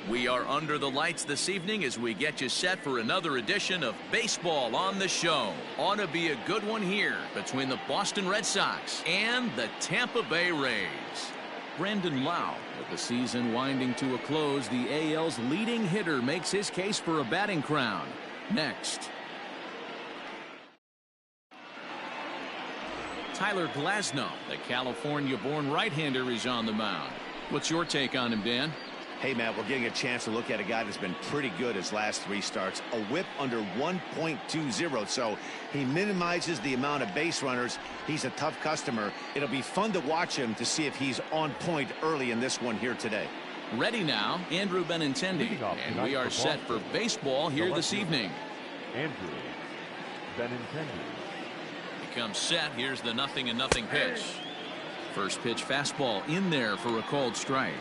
We are under the lights this evening as we get you set for another edition of Baseball on the Show. Ought to be a good one here between the Boston Red Sox and the Tampa Bay Rays. Brandon Lau, with the season winding to a close, the AL's leading hitter makes his case for a batting crown. Next. Tyler Glasnow, the California-born right-hander, is on the mound. What's your take on him, Dan? Hey, Matt, we're getting a chance to look at a guy that's been pretty good his last 3 starts. A whip under 1.20, so he minimizes the amount of base runners. He's a tough customer. It'll be fun to watch him to see if he's on point early in this one here today. Ready now, Andrew Benintendi, and we are set for baseball here this evening. Andrew Benintendi. He comes set. Here's the 0-0 pitch. First pitch fastball in there for a called strike.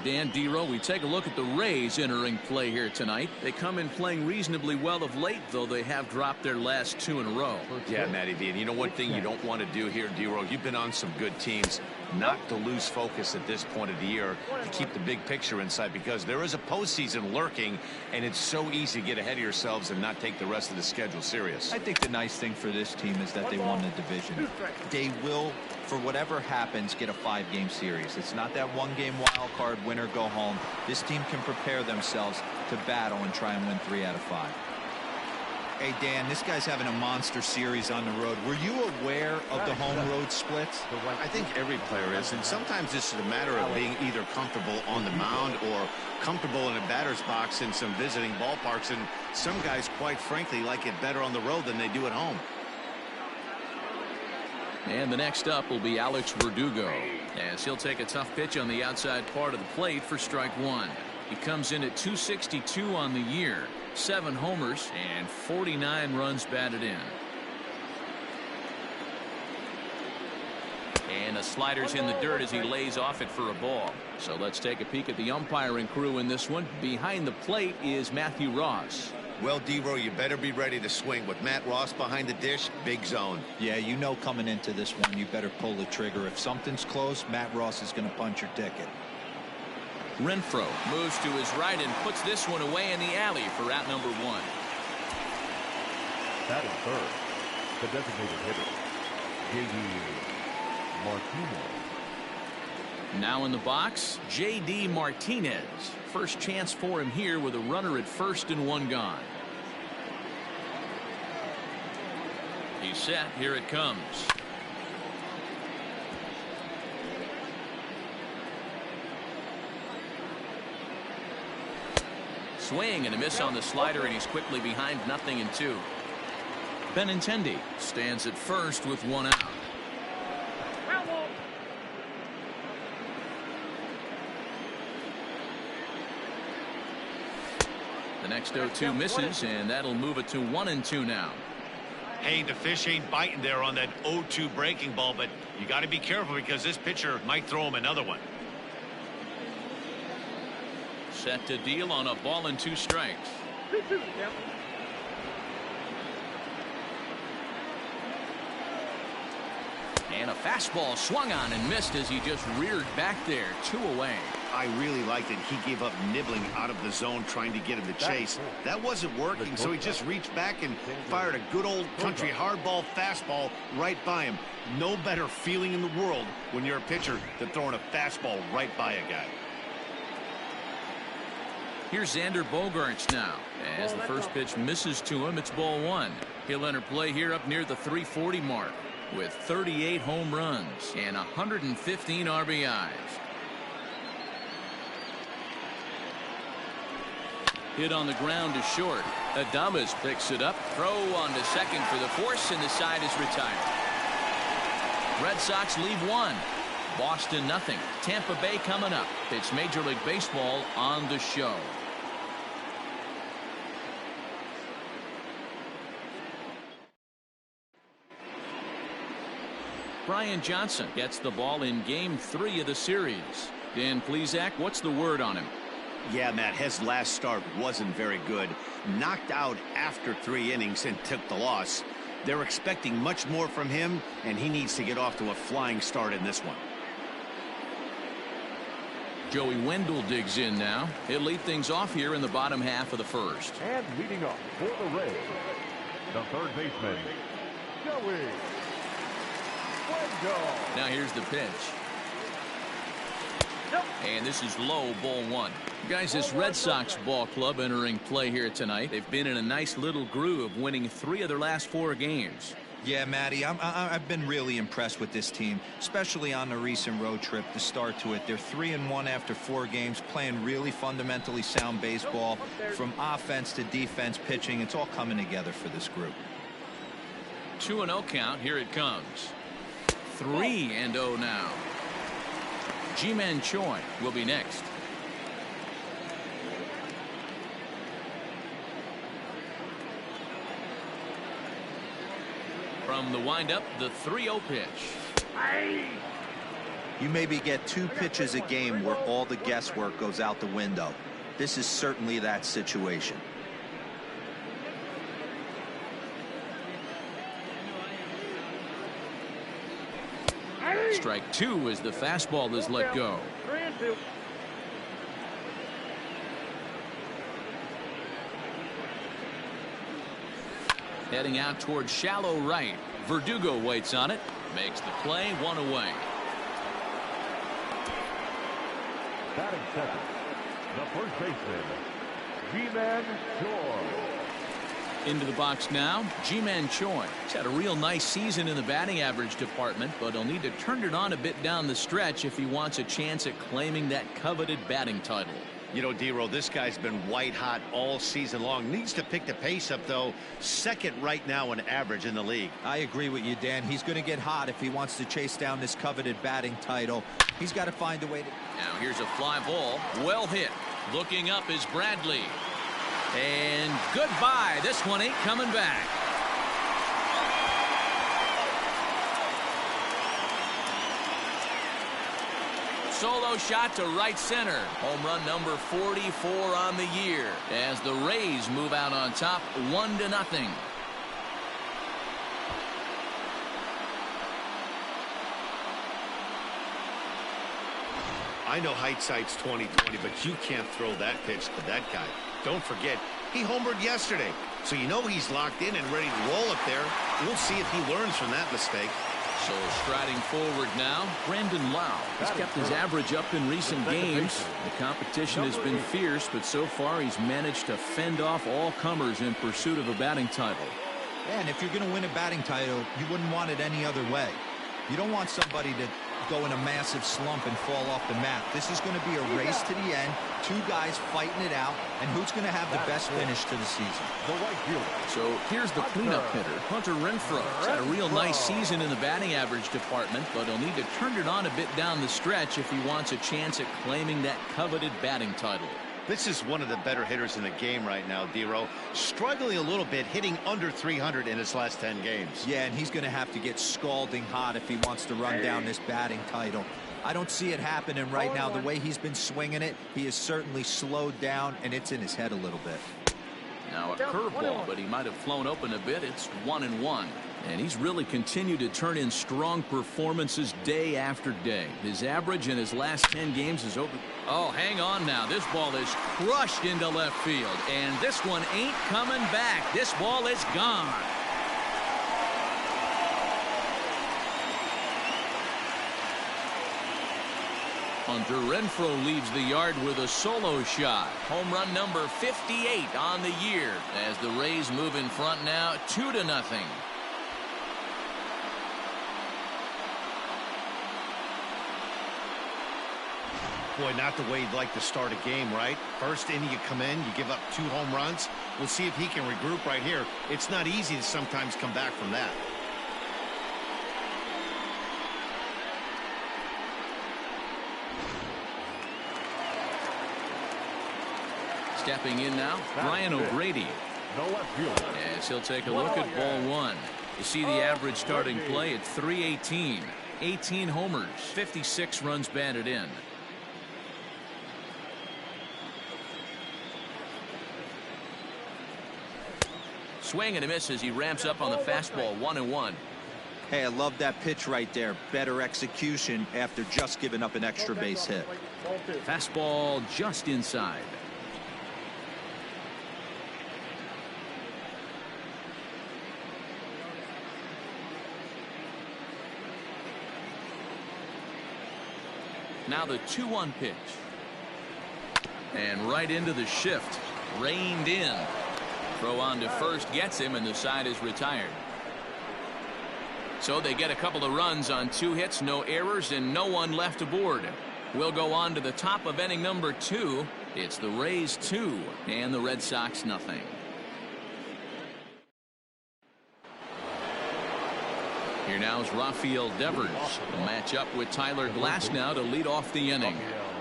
Dan Dero, we take a look at the Rays entering play here tonight. They come in playing reasonably well of late, though they have dropped their last 2 in a row. Yeah, Matty V. And you know one thing you don't want to do here, Dero, you've been on some good teams, not to lose focus at this point of the year, to keep the big picture inside, because there is a postseason lurking, and it's so easy to get ahead of yourselves and not take the rest of the schedule serious. I think the nice thing for this team is that they won the division. They will, for whatever happens, get a 5-game series. It's not that 1-game wild card, winner go home. This team can prepare themselves to battle and try and win 3 out of 5. Hey, Dan, this guy's having a monster series on the road. Were you aware of the home road splits? I think every player is, and sometimes it's a matter of being either comfortable on the mound or comfortable in a batter's box in some visiting ballparks, and some guys, quite frankly, like it better on the road than they do at home. And the next up will be Alex Verdugo, as he'll take a tough pitch on the outside part of the plate for strike 1. He comes in at .262 on the year, 7 homers and 49 runs batted in. And the slider's in the dirt as he lays off it for a ball. So let's take a peek at the umpiring crew in this one. Behind the plate is Matthew Ross. Well, Dero, you better be ready to swing. With Matt Ross behind the dish, big zone. Yeah, you know coming into this one, you better pull the trigger. If something's close, Matt Ross is going to punch your ticket. Renfroe moves to his right and puts this one away in the alley for out number 1. Batting third, the designated hitter, J.D. Martinez. Now in the box, J.D. Martinez. First chance for him here with a runner at first and 1 gone. He's set. Here it comes. Swing and a miss on the slider, and he's quickly behind 0-2. Benintendi stands at first with 1 out. The next 0-2 misses, and that'll move it to 1-2 now. Hey, the fish ain't biting there on that 0-2 breaking ball, but you got to be careful because this pitcher might throw him another one. Set to deal on a ball and 2 strikes. And a fastball swung on and missed as he just reared back there. 2 away. I really liked it. He gave up nibbling out of the zone trying to get him to chase. That wasn't working, so he just reached back and fired a good old country hardball fastball right by him. No better feeling in the world when you're a pitcher than throwing a fastball right by a guy. Here's Xander Bogaerts now. As the first pitch misses to him, it's ball 1. He'll enter play here up near the 340 mark with 38 home runs and 115 RBIs. Hit on the ground to short. Adames picks it up. Throw on to second for the force, and the side is retired. Red Sox lead 1. Boston 0. Tampa Bay coming up. It's Major League Baseball on the Show. Brian Johnson gets the ball in Game 3 of the series. Dan Plesac, what's the word on him? Yeah, Matt, his last start wasn't very good. Knocked out after 3 innings and took the loss. They're expecting much more from him, and he needs to get off to a flying start in this one. Joey Wendell digs in now. He'll lead things off here in the bottom half of the first. And leading up for the Reds, the third baseman, Joey Wendell. Now here's the pitch. And this is low, ball one. Guys, this Red Sox ball club entering play here tonight. They've been in a nice little groove, winning 3 of their last 4 games. Yeah, Matty, I've been really impressed with this team, especially on the recent road trip, the start to it. They're 3-1 after 4 games, playing really fundamentally sound baseball. From offense to defense, pitching, it's all coming together for this group. 2-0 count. Here it comes. 3-0 now. Ji-Man Choi will be next. From the windup, the 3-0 pitch. You maybe get 2 pitches a game where all the guesswork goes out the window. This is certainly that situation. Strike 2 as the fastball is let go. 3-2. Heading out towards shallow right. Verdugo waits on it. Makes the play, 1 away. Batting second, the first baseman, Ji-Man Choi. Into the box now, Ji-Man Choi. He's had a real nice season in the batting average department, but he'll need to turn it on a bit down the stretch if he wants a chance at claiming that coveted batting title. You know, D-Roll, this guy's been white hot all season long. Needs to pick the pace up, though. Second right now in average in the league. I agree with you, Dan. He's going to get hot if he wants to chase down this coveted batting title. He's got to find a way to... Now here's a fly ball. Well hit. Looking up is Bradley. And goodbye. This one ain't coming back. Solo shot to right center. Home run number 44 on the year as the Rays move out on top 1-0. I know hindsight's 20/20, but you can't throw that pitch to that guy. Don't forget, he homered yesterday, so you know he's locked in and ready to roll up there. We'll see if he learns from that mistake. So striding forward now, Brandon Lau has kept his average up in recent games. The competition has been fierce, but so far he's managed to fend off all comers in pursuit of a batting title. And if you're going to win a batting title, you wouldn't want it any other way. You don't want somebody to go in a massive slump and fall off the map. This is going to be a race to the end. 2 guys fighting it out, and who's going to have the best finish to the season? The right fielder. So here's the cleanup hitter, Hunter Renfroe. He's had a real nice season in the batting average department, but he'll need to turn it on a bit down the stretch if he wants a chance at claiming that coveted batting title. This is one of the better hitters in the game right now, D-Roll. Struggling a little bit, hitting under 300 in his last 10 games. Yeah, and he's going to have to get scalding hot if he wants to run down this batting title. I don't see it happening right now. The way he's been swinging it, he is certainly slowed down, and it's in his head a little bit. Now a curveball, but he might have flown open a bit. It's 1-1. And he's really continued to turn in strong performances day after day. His average in his last 10 games is over. Oh, hang on now. This ball is crushed into left field. And this one ain't coming back. This ball is gone. Hunter Renfroe leaves the yard with a solo shot. Home run number 58 on the year as the Rays move in front now 2-0. Boy, not the way you'd like to start a game, right? First inning, you come in, you give up 2 home runs. We'll see if he can regroup right here. It's not easy to sometimes come back from that. Stepping in now, Brian O'Grady. The left fielder. As he'll take a look at ball 1. You see the average starting play at .318. 18 homers, 56 runs batted in. Swing and a miss as he ramps up on the fastball. 1-1. Hey, I love that pitch right there. Better execution after just giving up an extra base hit. Fastball just inside. Now the 2-1 pitch. And right into the shift. Reined in. Throw on to first gets him, and the side is retired. So they get a couple of runs on 2 hits, no errors, and no one left aboard. We'll go on to the top of inning number 2. It's the Rays 2 and the Red Sox nothing. Here now is Rafael Devers. Will match up with Tyler Glasnow to lead off the inning.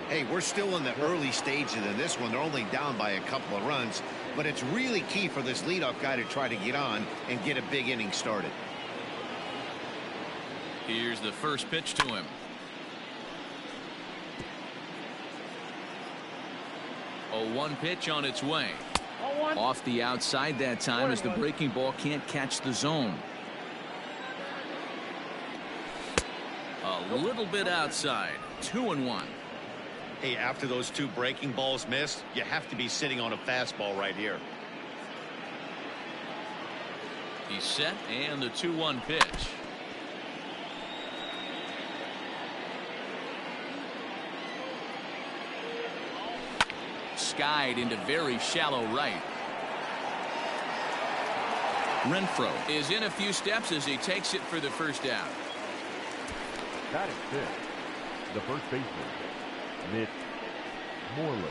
Hey, we're still in the early stages of this one. They're only down by a couple of runs, but it's really key for this leadoff guy to try to get on and get a big inning started. Here's the first pitch to him. 0-1 pitch on its way. Off the outside that time as the breaking ball can't catch the zone. A little bit outside. 2-1. Hey, after those 2 breaking balls missed, you have to be sitting on a fastball right here. He's set, and the 2-1 pitch. Skied into very shallow right. Renfroe is in a few steps as he takes it for the first out. That is it. The first baseman, Mitch Moreland.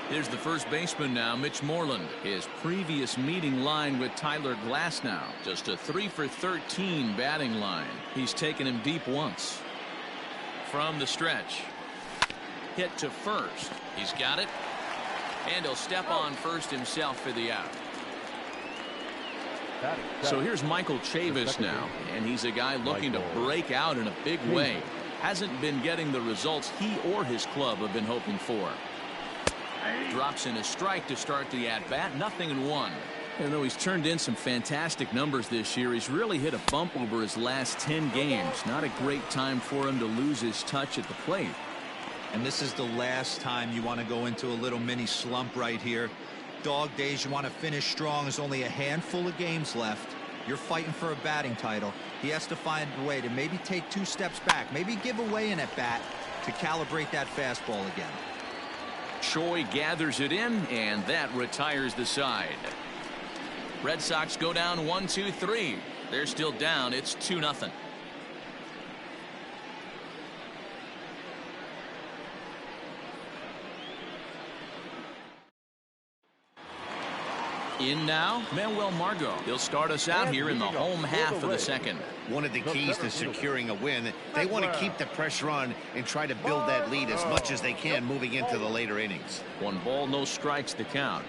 Here's the first baseman now, Mitch Moreland. His previous meeting line with Tyler Glasnow. Just a 3 for 13 batting line. He's taken him deep once. From the stretch. Hit to first. He's got it. And he'll step on first himself for the out. So here's Michael Chavis now, and he's a guy looking to break out in a big way. Hasn't been getting the results he or his club have been hoping for. Drops in a strike to start the at-bat. 0-1. And though he's turned in some fantastic numbers this year, he's really hit a bump over his last 10 games. Not a great time for him to lose his touch at the plate. And this is the last time you want to go into a little mini slump right here. Dog days, you want to finish strong. There's only a handful of games left. You're fighting for a batting title. He has to find a way to maybe take 2 steps back, maybe give away an at-bat to calibrate that fastball again. Choi gathers it in, and that retires the side. Red Sox go down 1-2-3. They're still down. It's 2-0. In now, Manuel Margot. He'll start us out here in the home half of the second. One of the keys to securing a win, they want to keep the pressure on and try to build that lead as much as they can moving into the later innings. 1 ball, no strikes to count.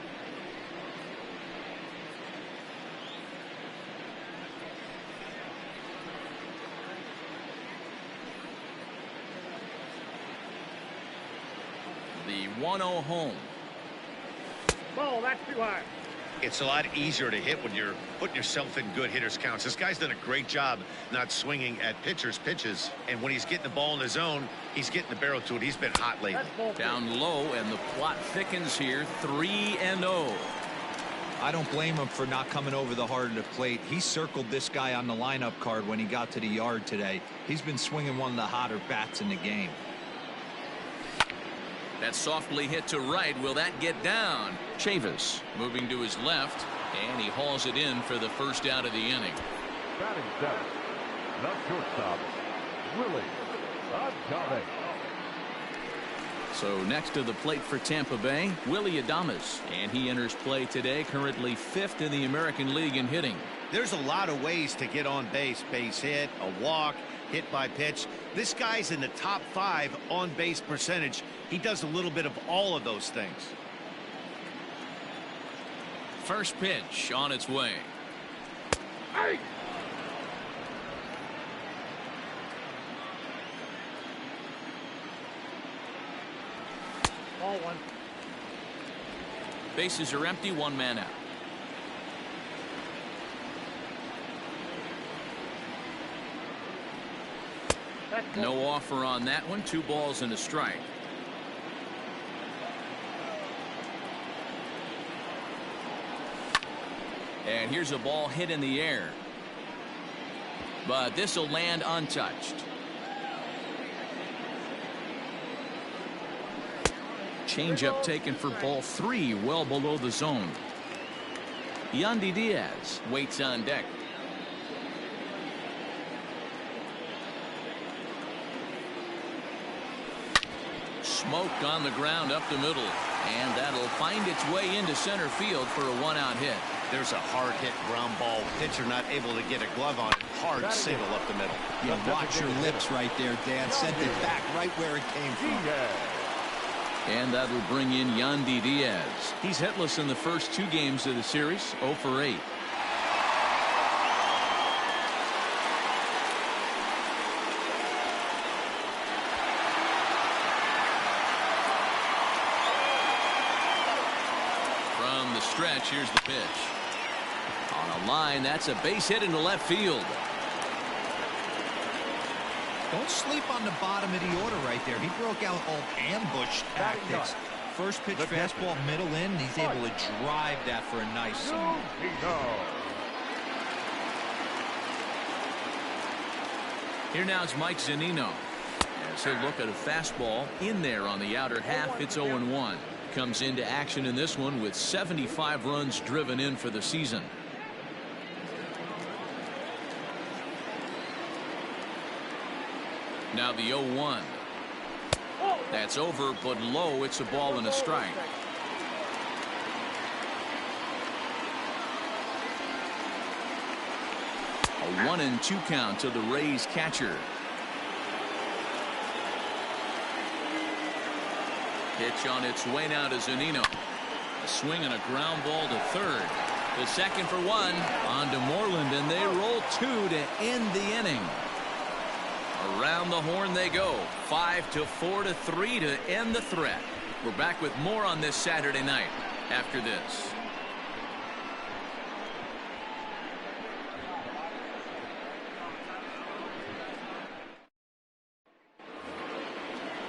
The 1-0 home. Ball, that's too high. It's a lot easier to hit when you're putting yourself in good hitters counts. This guy's done a great job not swinging at pitchers' pitches. And when he's getting the ball in the zone, he's getting the barrel to it. He's been hot lately. Down low, and the plot thickens here. 3-0. I don't blame him for not coming over the heart of the plate. He circled this guy on the lineup card when he got to the yard today. He's been swinging one of the hotter bats in the game. That softly hit to right. Will that get down? Chavis moving to his left, and he hauls it in for the first out of the inning. Batting seventh, the shortstop, Willie Adames. So next to the plate for Tampa Bay, Willie Adames, and he enters play today, currently 5th in the American League in hitting. There's a lot of ways to get on base. Base hit, a walk, hit by pitch. This guy's in the top 5 on base percentage. He does a little bit of all of those things. First pitch on its way. Hey! Ball 1. Bases are empty, 1 man out. No offer on that one. 2 balls and a strike. And here's a ball hit in the air. But this will land untouched. Changeup taken for ball 3, well below the zone. Yandy Diaz waits on deck. Smoked on the ground up the middle, and that'll find its way into center field for a 1-out hit. There's a hard hit ground ball. Pitcher not able to get a glove on it. Hard single up the middle. Yeah, watch your lips right there, Dan. Sent it back right where it came from. And that'll bring in Yandy Diaz. He's hitless in the first 2 games of the series, 0 for 8. From the stretch, here's the pitch. On a line, that's a base hit into left field. Don't sleep on the bottom of the order right there. He broke out all ambush tactics. First pitch fastball middle in. He's able to drive that for a nice single. Here now is Mike Zunino. As he'll look at a fastball in there on the outer half. It's 0-1. Comes into action in this one with 75 runs driven in for the season. Now the 0-1. That's over, but low. It's a ball and a strike. A 1-2 count to the Rays catcher. Pitch on its way now to Zunino. A swing and a ground ball to third. The second for 1 on to Moreland, and they roll 2 to end the inning. Around the horn they go. 5-4 to 3 to end the threat. We're back with more on this Saturday night after this.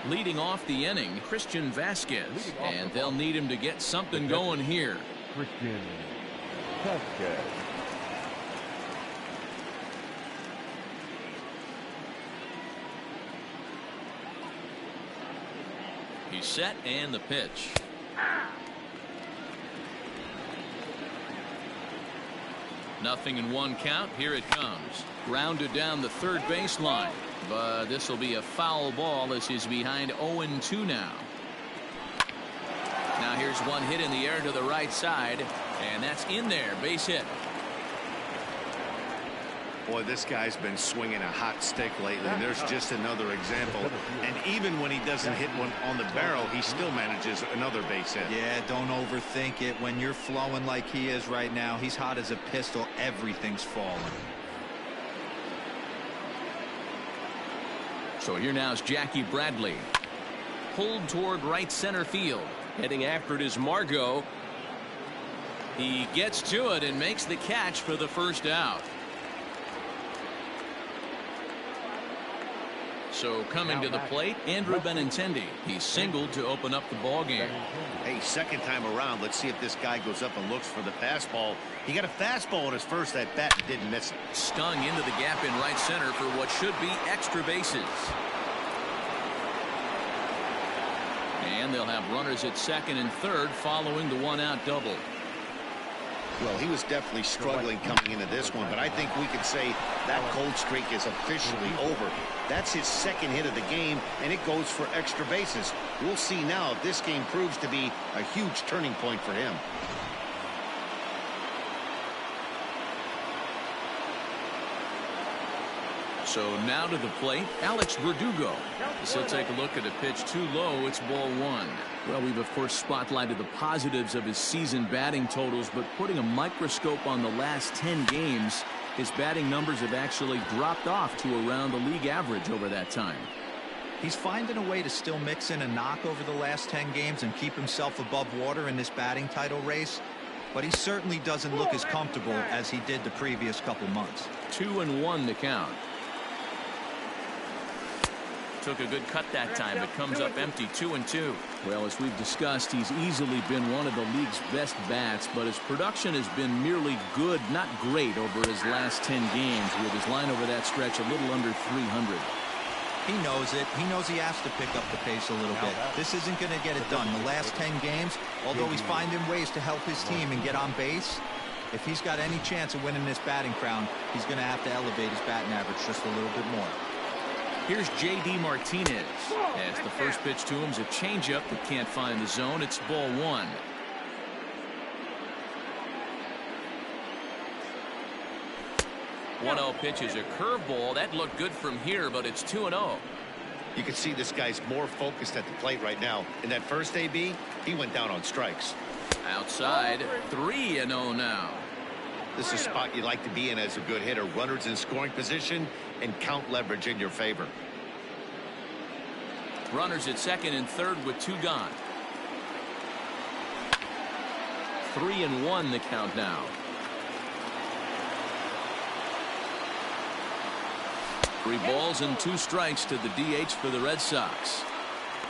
Leading off the inning, Christian Vasquez, and they'll need him to get something going here. Christian Vasquez. He's set, and the pitch. Nothing in 1 count. Here it comes. Grounded down the third baseline. But this will be a foul ball as he's behind 0-2 now. Now here's one hit in the air to the right side, and that's in there. Base hit. Boy, this guy's been swinging a hot stick lately, and there's just another example. And even when he doesn't hit one on the barrel, he still manages another base hit. Yeah, don't overthink it. When you're flowing like he is right now, he's hot as a pistol. Everything's falling. So here now is Jackie Bradley. Pulled toward right center field. Heading after it is Margot. He gets to it and makes the catch for the first out. So coming to the plate, Andrew Benintendi. He singled to open up the ball game. Hey, second time around, let's see if this guy goes up and looks for the fastball. He got a fastball on his first at bat and didn't miss it. Stung into the gap in right center for what should be extra bases. And they'll have runners at second and third following the 1-out double. Well, he was definitely struggling coming into this one, but I think we could say that cold streak is officially over. That's his second hit of the game, and it goes for extra bases. We'll see now if this game proves to be a huge turning point for him. So now to the plate, Alex Verdugo. As he'll take a look at a pitch too low. It's ball 1. Well, we've of course spotlighted the positives of his season batting totals, but putting a microscope on the last 10 games, his batting numbers have actually dropped off to around the league average over that time. He's finding a way to still mix in a knock over the last 10 games and keep himself above water in this batting title race, but he certainly doesn't look as comfortable as he did the previous couple months. 2-1 to count. Took a good cut that time, but comes up empty, 2-2. Well, as we've discussed, he's easily been one of the league's best bats, but his production has been merely good, not great, over his last 10 games, with his line over that stretch a little under 300. He knows it. He knows he has to pick up the pace a little bit. This isn't going to get it done. The last 10 games, although he's finding ways to help his team and get on base, if he's got any chance of winning this batting crown, he's going to have to elevate his batting average just a little bit more. Here's J.D. Martinez. As the first pitch to him's a changeup that can't find the zone. It's ball one. One 0 pitch is a curveball. That looked good from here, but it's 2-0. You can see this guy's more focused at the plate right now. In that first AB, he went down on strikes. Outside, 3-0 now. This is a spot you like to be in as a good hitter. Runners in scoring position and count leverage in your favor. Runners at second and third with 2 gone. 3-1 the count now. 3 balls and 2 strikes to the DH for the Red Sox.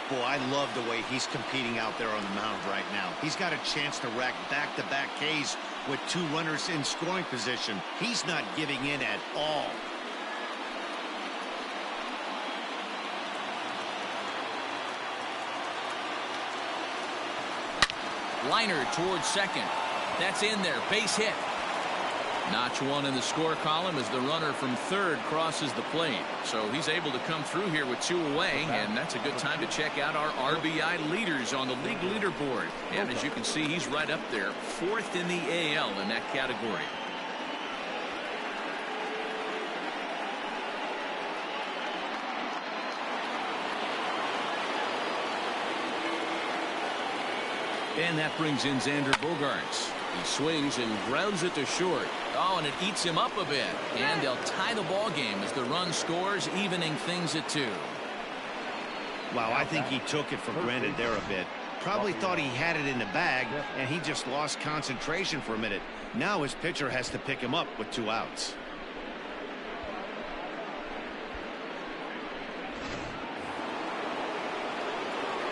Boy, I love the way he's competing out there on the mound right now. He's got a chance to rack back-to-back Ks with 2 runners in scoring position. He's not giving in at all. Liner towards second. That's in there. Base hit. Notch 1 in the score column as the runner from third crosses the plate. So he's able to come through here with 2 away, and that's a good time to check out our RBI leaders on the league leaderboard. And as you can see, he's right up there, 4th in the AL in that category. And that brings in Xander Bogaerts. He swings and grounds it to short. Oh, and it eats him up a bit. And they'll tie the ball game as the run scores, evening things at 2. Wow, I think he took it for granted there a bit. Probably thought he had it in the bag, and he just lost concentration for a minute. Now his pitcher has to pick him up with 2 outs.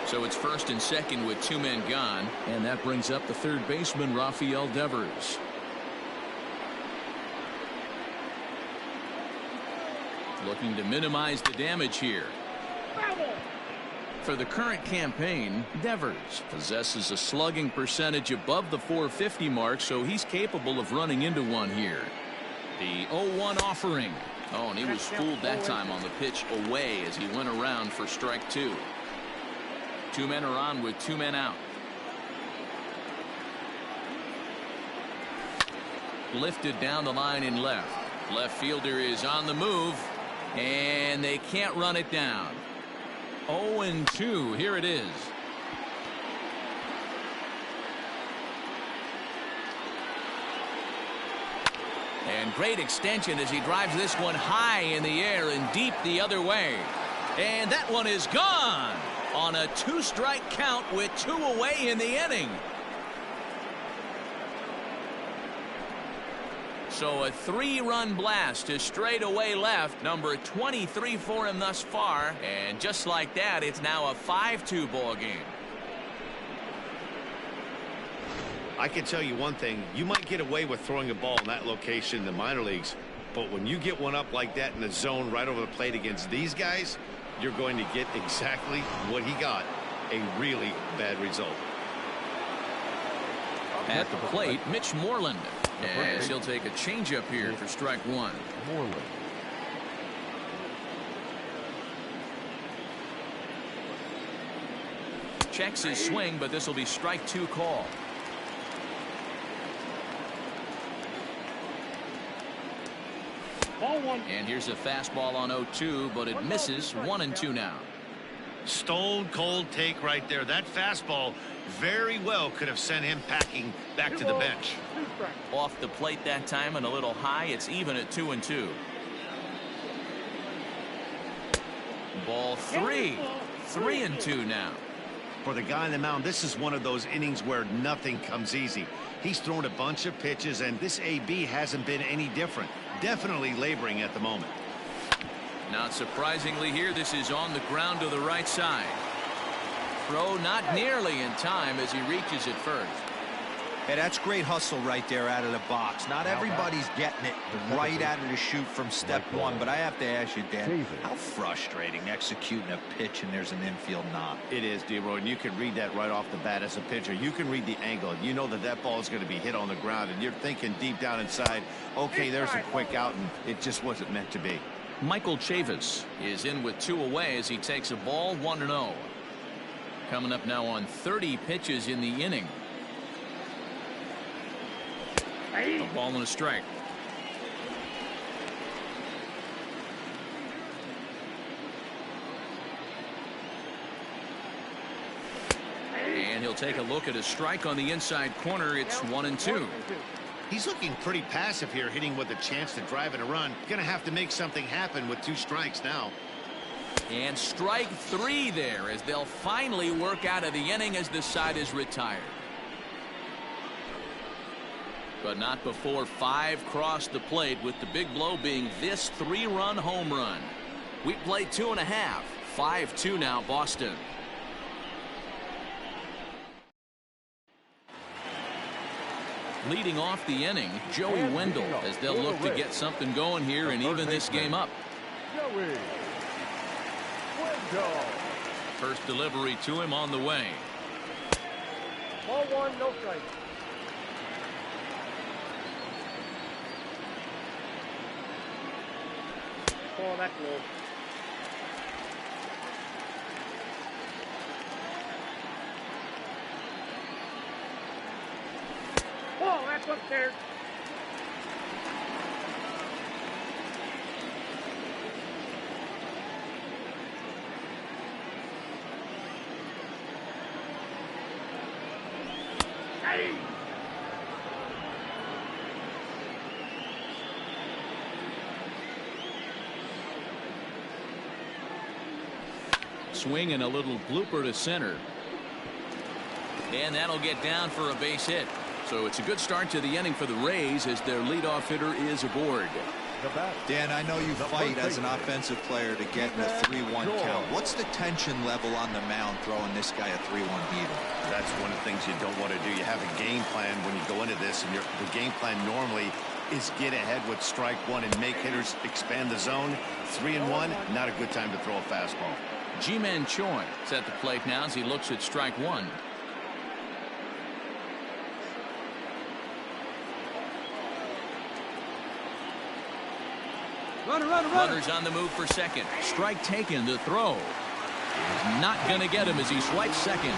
So it's first and second with 2 men gone. And that brings up the third baseman, Rafael Devers. Looking to minimize the damage here. For the current campaign, Devers possesses a slugging percentage above the .450 mark, so he's capable of running into one here. The 0-1 offering. Oh, and he was fooled that time on the pitch away as he went around for strike 2. 2 men are on with 2 men out. Lifted down the line in left. Left fielder is on the move, and they can't run it down. 0-2. Here it is. And great extension as he drives this one high in the air and deep the other way. And that one is gone on a 2-strike count with 2 away in the inning. So a 3-run blast to straightaway left, number 23 for him thus far. And just like that, it's now a 5-2 ball game. I can tell you one thing. You might get away with throwing a ball in that location in the minor leagues, but when you get one up like that in the zone right over the plate against these guys, you're going to get exactly what he got, a really bad result. At the plate, Mitch Moreland, as he'll take a changeup here for strike 1. Moreland. Checks his swing, but this will be strike 2 call. And here's a fastball on 0-2, but it misses. 1-2 now. Stone cold take right there. That fastball very well could have sent him packing back to the bench. Off the plate that time and a little high. It's even at 2-2. Ball 3. 3-2 now. For the guy on the mound, this is one of those innings where nothing comes easy. He's thrown a bunch of pitches, and this AB hasn't been any different. Definitely laboring at the moment. Not surprisingly here, this is on the ground to the right side. Throw not nearly in time as he reaches it first. Hey, that's great hustle right there out of the box. Not everybody's getting it right out of the chute from step one, but I have to ask you, Dan, how frustrating executing a pitch and there's an infield knock. It is, D-Roy, and you can read that right off the bat as a pitcher. You can read the angle. You know that that ball is going to be hit on the ground, and you're thinking deep down inside, okay, there's a quick out, and it just wasn't meant to be. Michael Chavis is in with 2 away as he takes a ball 1-0. Coming up now on 30 pitches in the inning. A ball and a strike. And he'll take a look at a strike on the inside corner. It's 1-2. He's looking pretty passive here, hitting with a chance to drive in a run. Gonna have to make something happen with 2 strikes now. And strike 3 there as they'll finally work out of the inning as the side is retired. But not before 5 crossed the plate, with the big blow being this 3-run home run. We played 2.5. 5-2 now, Boston. Leading off the inning, Joey Wendell, as they'll look to get something going here and even this game up. First delivery to him on the way. Ball 1, no strike. Oh, that's low. Oh, that's upstairs. Hey! Swing and a little blooper to center. And that'll get down for a base hit. So it's a good start to the inning for the Rays as their leadoff hitter is aboard. Dan, I know you fight as an offensive player to get in a 3-1 count. What's the tension level on the mound throwing this guy a 3-1 beater? That's one of the things you don't want to do. You have a game plan when you go into this, and the game plan normally is get ahead with strike 1 and make hitters expand the zone. 3-1, not a good time to throw a fastball. Ji-Man Choi is at the plate now as he looks at strike 1. Runners on the move for second. Strike taken. The throw is not going to get him as he swipes second.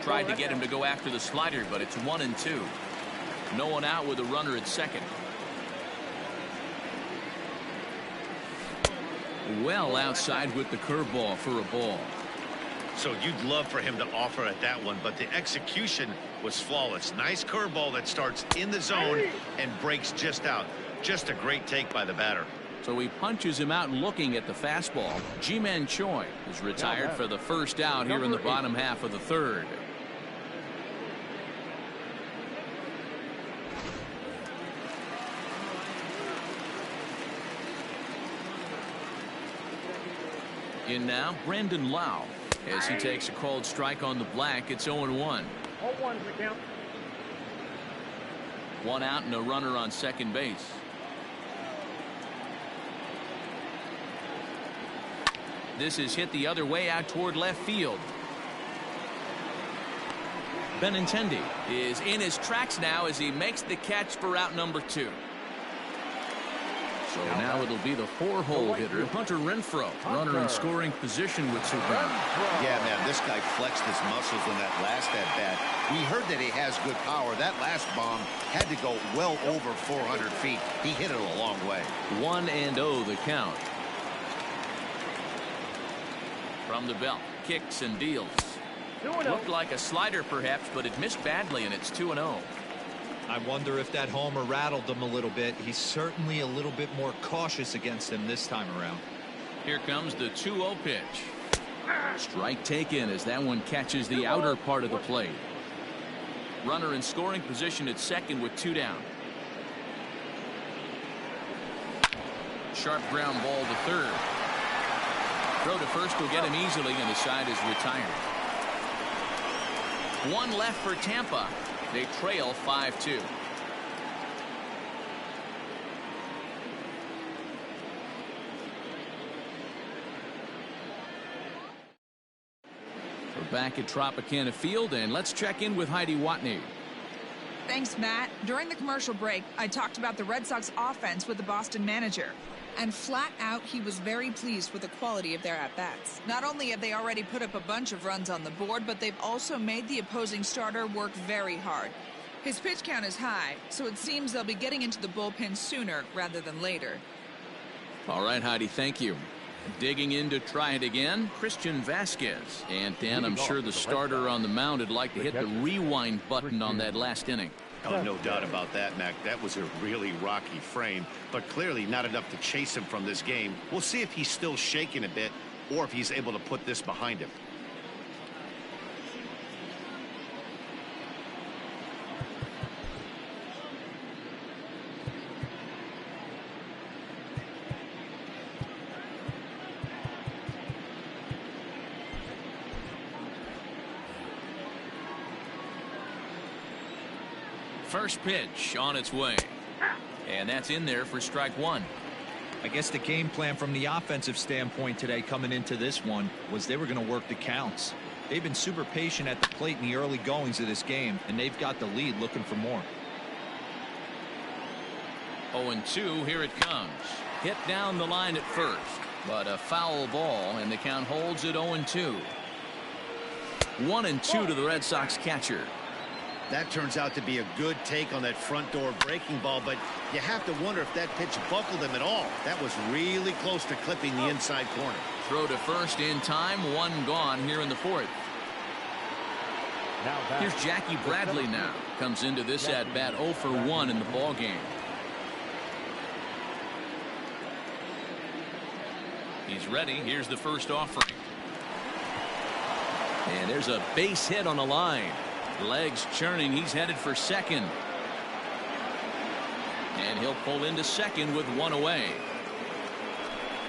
Tried to get him to go after the slider, but it's 1-2. No one out with a runner at second. Well outside with the curveball for a ball. So you'd love for him to offer at that one, but the execution was flawless. Nice curveball that starts in the zone and breaks just out. Just a great take by the batter. So he punches him out looking at the fastball. Ji-Man Choi is retired for the first out here in the bottom half of the third. In now, Brandon Lau, as he takes a called strike on the black. It's 0-1. 0-1's the count. 1 out and a runner on second base. This is hit the other way out toward left field. Benintendi is in his tracks now as he makes the catch for out number 2. So now it'll be the 4-hole hitter, Hunter Renfroe, runner in scoring position with 2 runs. Yeah, man, this guy flexed his muscles in that last at-bat. We heard that he has good power. That last bomb had to go well over 400 feet. He hit it a long way. 1-0 the count. From the belt, kicks and deals. Looked like a slider perhaps, but it missed badly, and it's 2-0. I wonder if that homer rattled him a little bit. He's certainly a little bit more cautious against him this time around. Here comes the 2-0 pitch. Strike taken as that one catches the outer part of the plate. Runner in scoring position at second with 2 down. Sharp ground ball to third. Throw to first will get him easily, and the side is retired. 1 left for Tampa. They trail 5-2. We're back at Tropicana Field, and let's check in with Heidi Watney. Thanks, Matt. During the commercial break, I talked about the Red Sox offense with the Boston manager. And flat out, he was very pleased with the quality of their at-bats. Not only have they already put up a bunch of runs on the board, but they've also made the opposing starter work very hard. His pitch count is high, so it seems they'll be getting into the bullpen sooner rather than later. All right, Heidi, thank you. Digging in to try it again, Christian Vasquez. And Dan, I'm sure the starter on the mound would like to hit the rewind button on that last inning. Oh, no doubt about that, Mac. That was a really rocky frame, but clearly not enough to chase him from this game. We'll see if he's still shaking a bit or if he's able to put this behind him. First pitch on its way. And that's in there for strike 1. I guess the game plan from the offensive standpoint today coming into this one was they were going to work the counts. They've been super patient at the plate in the early goings of this game, and they've got the lead looking for more. 0-2, here it comes. Hit down the line at first, but a foul ball, and the count holds at 0-2. 1-2 to the Red Sox catcher. That turns out to be a good take on that front door breaking ball, but you have to wonder if that pitch buckled him at all. That was really close to clipping the inside corner. Throw to first in time, 1 gone here in the 4th. Here's Jackie Bradley now. Comes into this at bat 0 for 1 in the ball game. He's ready. Here's the first offering. And there's a base hit on the line. Legs churning. He's headed for second. And he'll pull into second with 1 away.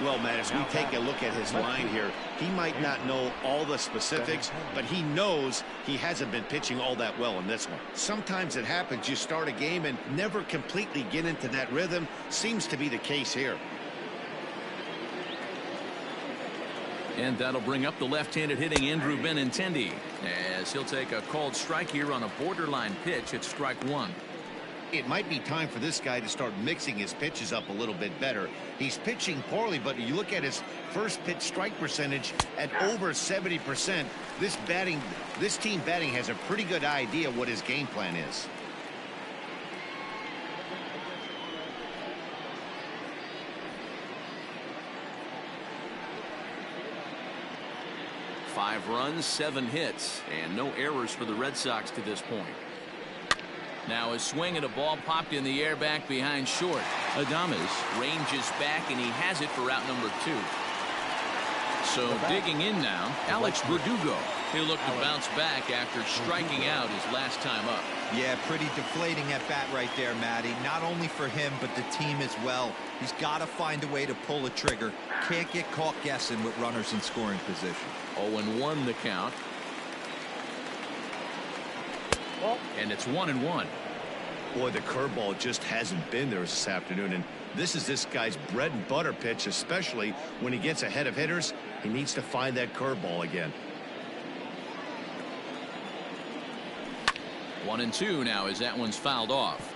Well, Matt, as we take a look at his line here, he might not know all the specifics, but he knows he hasn't been pitching all that well in this one. Sometimes it happens. You start a game and never completely get into that rhythm. Seems to be the case here. And that'll bring up the left-handed hitting Andrew Benintendi, as he'll take a called strike here on a borderline pitch at strike 1. It might be time for this guy to start mixing his pitches up a little bit better. He's pitching poorly, but you look at his first pitch strike percentage at over 70%. This team batting has a pretty good idea what his game plan is. Five runs, 7 hits, and no errors for the Red Sox to this point. Now a swing and a ball popped in the air back behind short. Adames ranges back, and he has it for out number 2. So digging in now, Alex Verdugo. He'll look to bounce back after striking out his last time up. Yeah, pretty deflating at bat right there, Matty. Not only for him, but the team as well. He's got to find a way to pull a trigger. Can't get caught guessing with runners in scoring position. 0-1 the count. And it's 1-1. Boy, the curveball just hasn't been there this afternoon, and this is this guy's bread and butter pitch, especially when he gets ahead of hitters. He needs to find that curveball again. 1-2 now as that one's fouled off.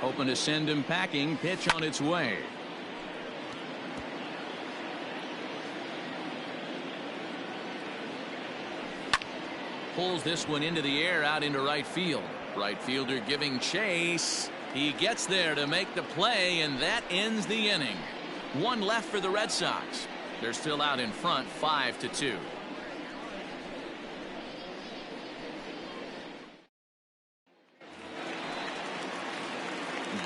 Hoping to send him packing. Pitch on its way. Pulls this one into the air out into right field. Right fielder giving chase. He gets there to make the play, and that ends the inning. 1 left for the Red Sox. They're still out in front 5-2.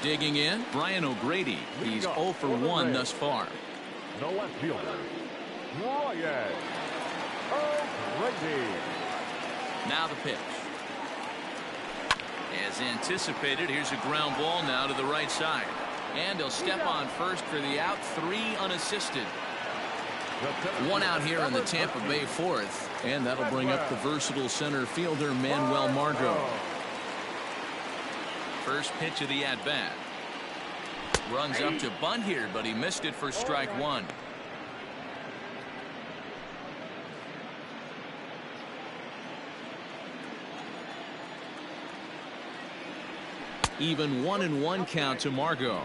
Digging in, Brian O'Grady. He's 0 for 1 thus far. The left fielder, Brian O'Grady. Now the pitch. As anticipated, here's a ground ball now to the right side. And he'll step on first for the out, 3 unassisted. 1 out here in the Tampa Bay fourth, and that'll bring up the versatile center fielder Manuel Margot. First pitch of the at-bat. Runs up to bunt here, but he missed it for strike 1. Even 1-1 count to Margot.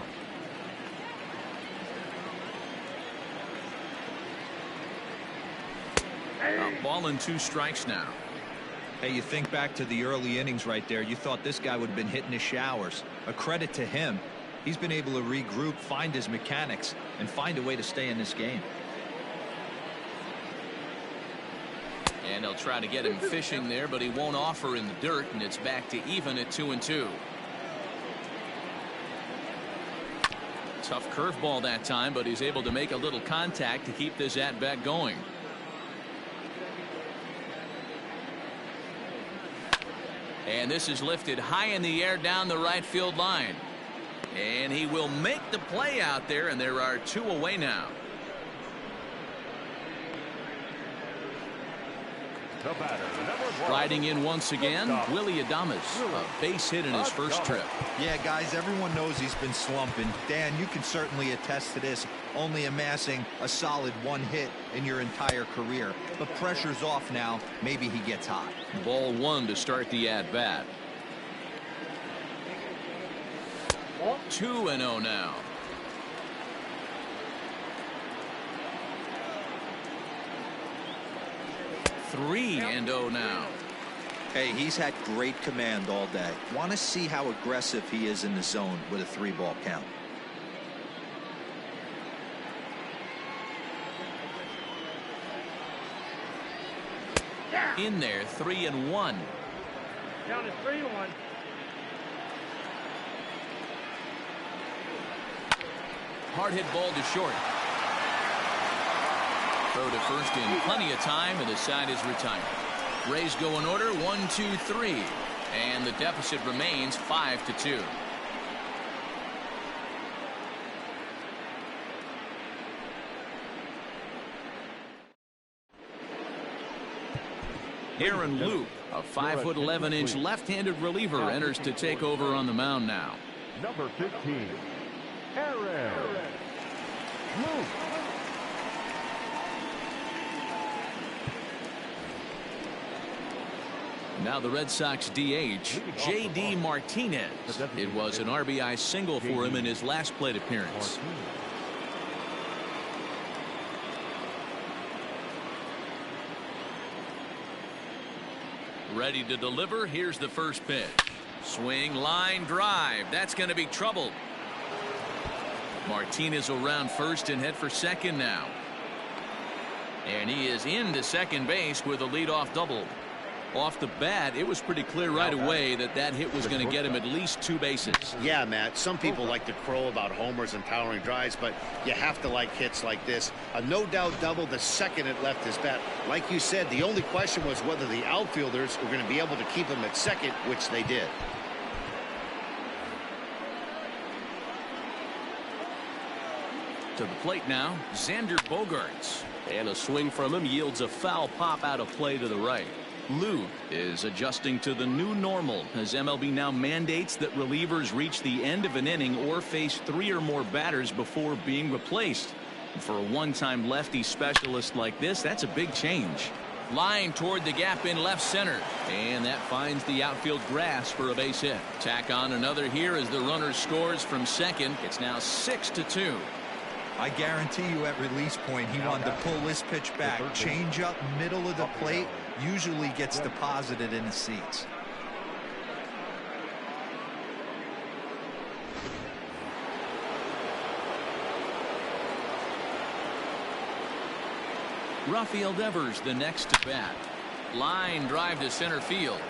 A ball and 2 strikes now. Hey, you think back to the early innings right there. You thought this guy would have been hitting his showers. A credit to him. He's been able to regroup, find his mechanics, and find a way to stay in this game. And they'll try to get him fishing there, but he won't offer in the dirt, and it's back to even at 2-2. Tough curveball that time, but he's able to make a little contact to keep this at-bat going. And this is lifted high in the air down the right field line. And he will make the play out there, and there are 2 away now. The batter, Riding in once again, Willie Adames, a base hit in his first trip. Yeah, guys, everyone knows he's been slumping. Dan, you can certainly attest to this, only amassing a solid 1 hit in your entire career. But pressure's off now. Maybe he gets hot. Ball 1 to start the at-bat. 2-0 now. 3-0 now. Hey, he's had great command all day. Want to see how aggressive he is in the zone with a 3-ball count. In there, 3-1. Down to 3-1. Hard hit ball to short. Throw to first in plenty of time, and the side is retired. Rays go in order, 1, 2, 3, and the deficit remains 5-2. Aaron Loup, a 5'11" left-handed reliever, enters to take over on the mound now. number 15, Aaron Loup. Now the Red Sox DH, J.D. Martinez. It was an RBI single for him in his last plate appearance. Ready to deliver. Here's the first pitch. Swing, line, drive. That's going to be trouble. Martinez will round first and head for second now. And he is into second base with a leadoff double. Off the bat, it was pretty clear right away that that hit was going to get him at least 2 bases. Yeah, Matt, some people like to crow about homers and towering drives, but you have to like hits like this. A no-doubt double the second it left his bat. Like you said, the only question was whether the outfielders were going to be able to keep him at second, which they did. To the plate now, Xander Bogaerts. And a swing from him yields a foul pop out of play to the right. Loup is adjusting to the new normal as MLB now mandates that relievers reach the end of an inning or face 3 or more batters before being replaced. For a one-time lefty specialist like this, that's a big change. Line toward the gap in left center, and that finds the outfield grass for a base hit. Tack on another here as the runner scores from second. It's now 6-2. I guarantee you at release point he wanted to pull this pitch back. Change up middle of the plate usually gets deposited in the seats. Rafael Devers the next to bat. Line drive to center field.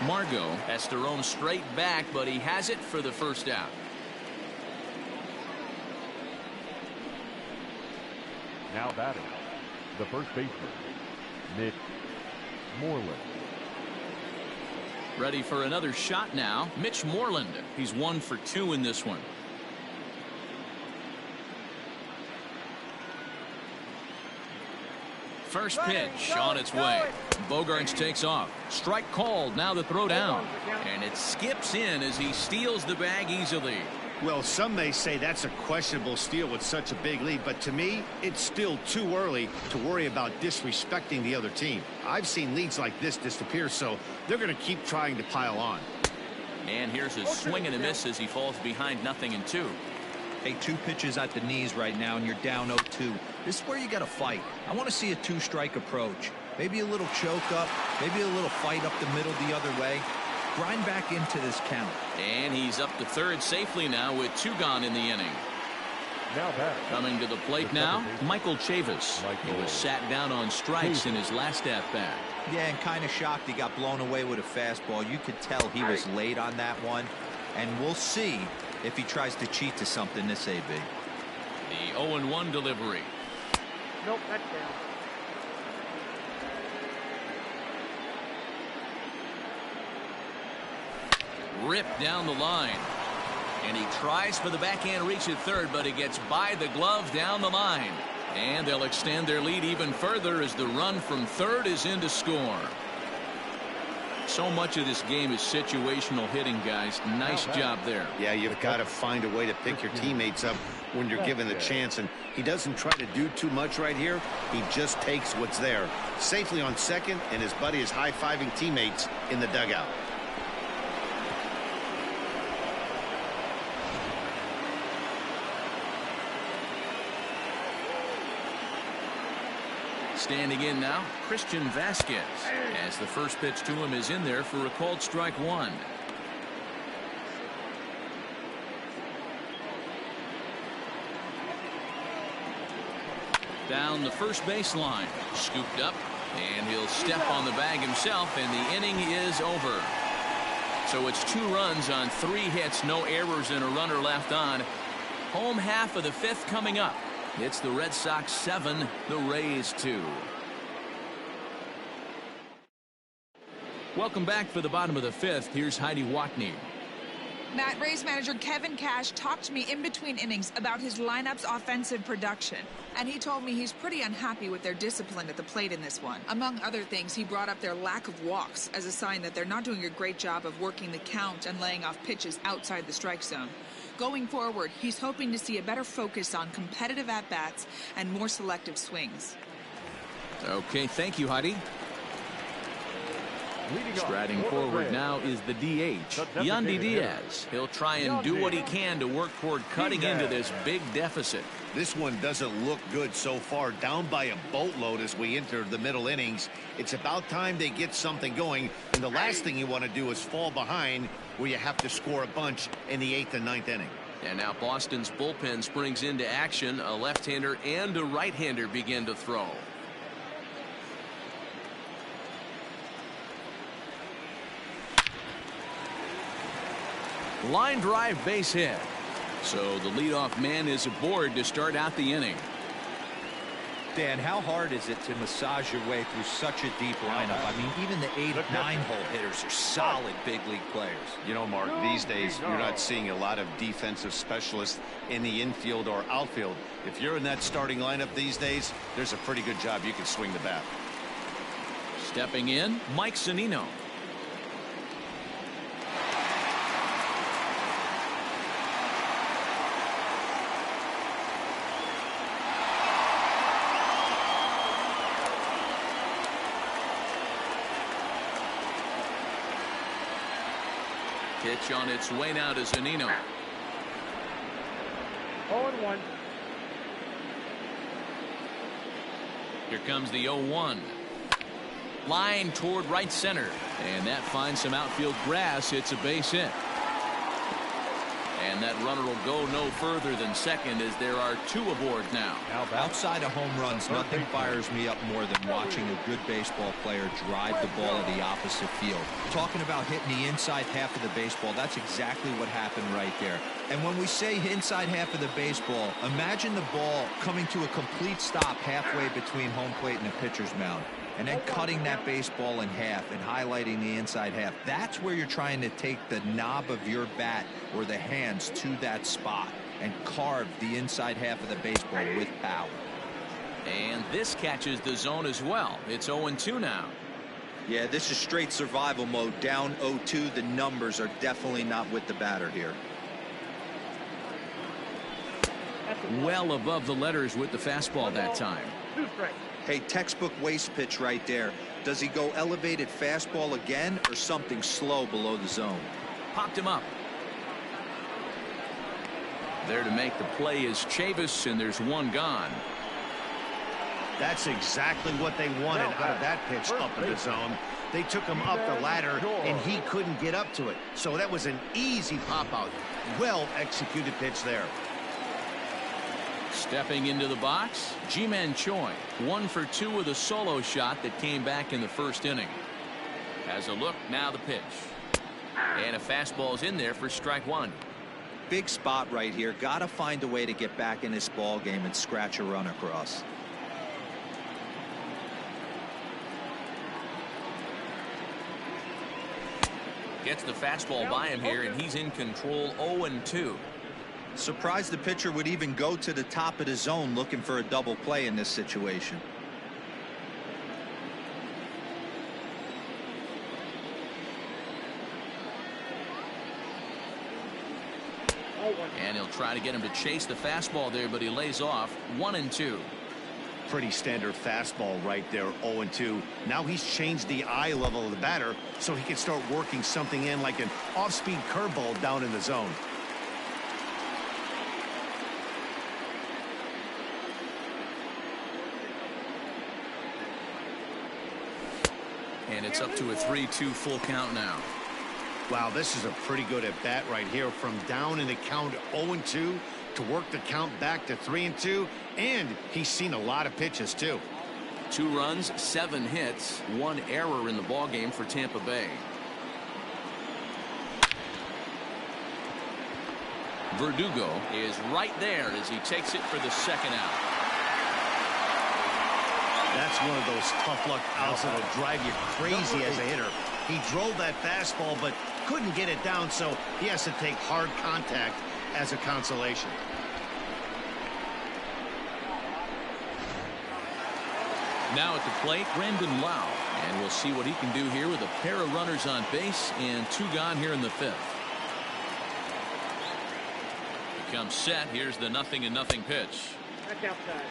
Margot has to roam straight back, but he has it for the first out. Now batting, the first baseman, Mitch Moreland. Ready for another shot now. Mitch Moreland. He's 1 for 2 in this one. First pitch on its way. Bogaerts takes off. Strike called. Now the throw down. And it skips in as he steals the bag easily. Well, some may say that's a questionable steal with such a big lead, but to me, it's still too early to worry about disrespecting the other team. I've seen leads like this disappear, so they're going to keep trying to pile on. And here's a swing and a miss as he falls behind 0-2. Hey, 2 pitches at the knees right now, and you're down 0-2. This is where you got to fight. I want to see a 2-strike approach. Maybe a little choke up, maybe a little fight up the middle the other way. Grind back into this count. And he's up to third safely now with 2 gone in the inning. Now batting. Coming to the plate now, Michael Chavis. He was sat down on strikes in his last at-bat. Yeah, and kind of shocked he got blown away with a fastball. You could tell he was late on that one. And we'll see if he tries to cheat to something this AB. The 0-1 delivery. Nope, that's down. Ripped down the line. And he tries for the backhand reach at third, but he gets by the glove down the line. And they'll extend their lead even further as the run from third is in to score. So much of this game is situational hitting, guys. Nice job there. Yeah, you've got to find a way to pick your teammates up when you're given the chance, and he doesn't try to do too much right here. He just takes what's there. Safely on second, and his buddy is high-fiving teammates in the dugout. Standing in now, Christian Vasquez, as the first pitch to him is in there for a called strike 1. Down the first baseline, scooped up, and he'll step on the bag himself, and the inning is over. So it's 2 runs on 3 hits, no errors, and a runner left on. Home half of the 5th coming up. It's the Red Sox 7, the Rays 2. Welcome back for the bottom of the 5th. Here's Heidi Watney. Matt, Rays manager Kevin Cash talked to me in between innings about his lineup's offensive production, and he told me he's pretty unhappy with their discipline at the plate in this one. Among other things, he brought up their lack of walks as a sign that they're not doing a great job of working the count and laying off pitches outside the strike zone. Going forward, he's hoping to see a better focus on competitive at-bats and more selective swings. Okay, thank you, Heidi. Striding forward now is the DH, Yandy Diaz. He'll try and do what he can to work toward cutting into this big deficit. This one doesn't look good so far. Down by a boatload as we enter the middle innings. It's about time they get something going, and the last thing you want to do is fall behind where you have to score a bunch in the 8th and 9th inning. And now Boston's bullpen springs into action. A left-hander and a right-hander begin to throw. Line drive, base hit. So the leadoff man is aboard to start out the inning. Dan, how hard is it to massage your way through such a deep lineup? I mean, even the 8 or 9 hole hitters are solid big league players. You know, Mark, these days you're not seeing a lot of defensive specialists in the infield or outfield. If you're in that starting lineup these days, there's a pretty good job you can swing the bat. Stepping in, Mike Zunino. Pitch on its way now to Zunino. 0-1. Here comes the 0-1. Line toward right center. And that finds some outfield grass. It's a base hit. And that runner will go no further than second as there are 2 aboard now. Outside of home runs, nothing fires me up more than watching a good baseball player drive the ball to the opposite field. Talking about hitting the inside half of the baseball, that's exactly what happened right there. And when we say inside half of the baseball, imagine the ball coming to a complete stop halfway between home plate and the pitcher's mound, and then cutting that baseball in half and highlighting the inside half. That's where you're trying to take the knob of your bat or the hands to that spot and carve the inside half of the baseball with power. And this catches the zone as well. It's 0-2 now. Yeah, this is straight survival mode. Down 0-2. The numbers are definitely not with the batter here. Well above the letters with the fastball that time. Hey, textbook waste pitch right there. Does he go elevated fastball again or something slow below the zone? Popped him up. There to make the play is Chavis, and there's 1 gone. That's exactly what they wanted out of that pitch up in the zone. They took him up the ladder, and he couldn't get up to it. So that was an easy pop-out. Well-executed pitch there. Stepping into the box, Ji-Man Choi, 1 for 2 with a solo shot that came back in the first inning. Has a look, now the pitch. And a fastball's in there for strike 1. Big spot right here. Got to find a way to get back in this ball game and scratch a run across. Gets the fastball by him here, and he's in control. 0-2. Surprised the pitcher would even go to the top of the zone looking for a double play in this situation. And he'll try to get him to chase the fastball there, but he lays off. 1-2. Pretty standard fastball right there. 0-2. Now he's changed the eye level of the batter so he can start working something in like an off-speed curveball down in the zone. And it's up to a 3-2 full count now. Wow, this is a pretty good at bat right here, from down in the count 0-2 to work the count back to 3-2, and he's seen a lot of pitches too. 2 runs, 7 hits, 1 error in the ball game for Tampa Bay. Verdugo is right there as he takes it for the second out. That's one of those tough luck outs that'll drive you crazy as a hitter. He drove that fastball but couldn't get it down, so he has to take hard contact as a consolation. Now at the plate, Brandon Lau, and we'll see what he can do here with a pair of runners on base and 2 gone here in the 5th. He comes set. Here's the 0-0 pitch. That's outside.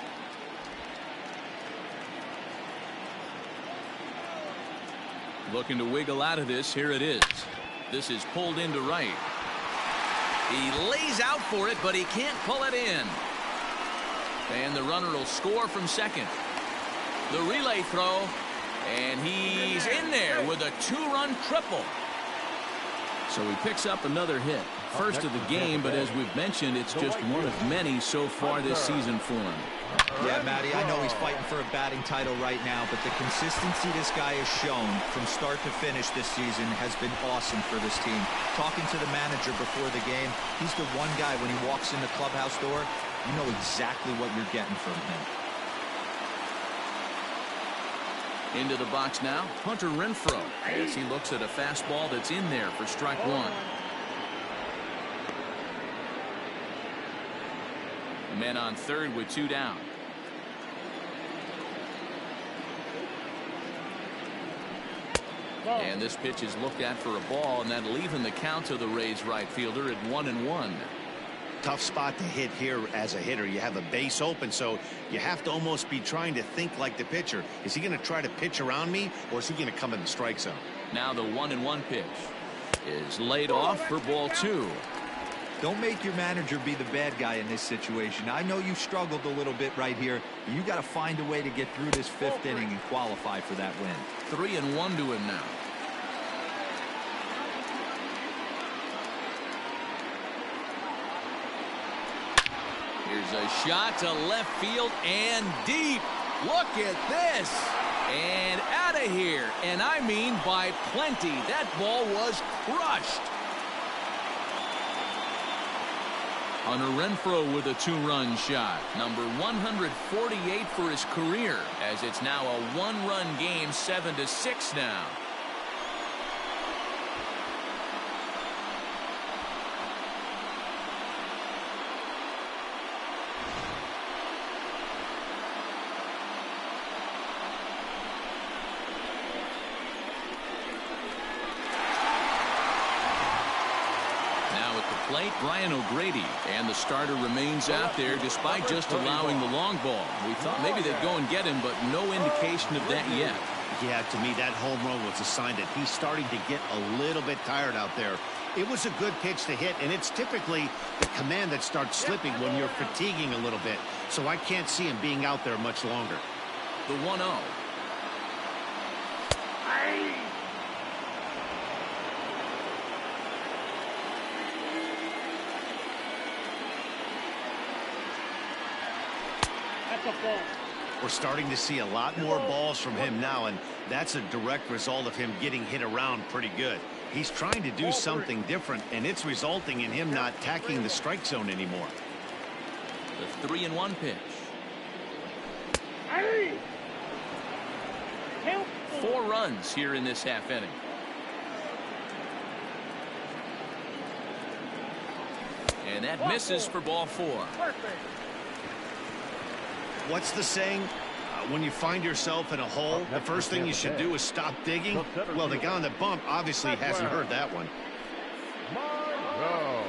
Looking to wiggle out of this. Here it is. This is pulled into right. He lays out for it, but he can't pull it in. And the runner will score from second. The relay throw, and he's in there with a 2-run triple. So he picks up another hit. First of the game, but as we've mentioned, it's just one of many so far this season for him. Yeah, Matty, I know he's fighting for a batting title right now, but the consistency this guy has shown from start to finish this season has been awesome for this team. Talking to the manager before the game, he's the one guy when he walks in the clubhouse door, you know exactly what you're getting from him. Into the box now, Hunter Renfroe, as he looks at a fastball that's in there for strike 1. Men on third with 2 down. And this pitch is looked at for a ball, and that leaving the count to the Rays right fielder at 1-1. Tough spot to hit here as a hitter. You have a base open, so you have to almost be trying to think like the pitcher. Is he going to try to pitch around me, or is he going to come in the strike zone? Now the 1-1 pitch is laid off for ball 2. Don't make your manager be the bad guy in this situation. I know you struggled a little bit right here, but you got to find a way to get through this 5th inning and qualify for that win. 3-1 to him now. Here's a shot to left field and deep. Look at this. And out of here. And I mean by plenty. That ball was crushed. Hunter Renfroe with a two-run shot. Number 148 for his career, as it's now a one-run game, 7-6 now. Plate, Brian O'Grady, and the starter remains out there despite just allowing the long ball. We thought maybe they'd go and get him, but no indication of that yet. Yeah, to me, that home run was a sign that he's starting to get a little bit tired out there. It was a good pitch to hit, and it's typically the command that starts slipping when you're fatiguing a little bit. So I can't see him being out there much longer. The 1-0. We're starting to see a lot more balls from him now, and that's a direct result of him getting hit around pretty good. He's trying to do something different, and it's resulting in him not attacking the strike zone anymore. The 3-1 pitch. 4 runs here in this half inning. And that misses for ball 4. What's the saying? When you find yourself in a hole, the first thing you should do is stop digging. Well, the guy on the bump obviously hasn't heard that one.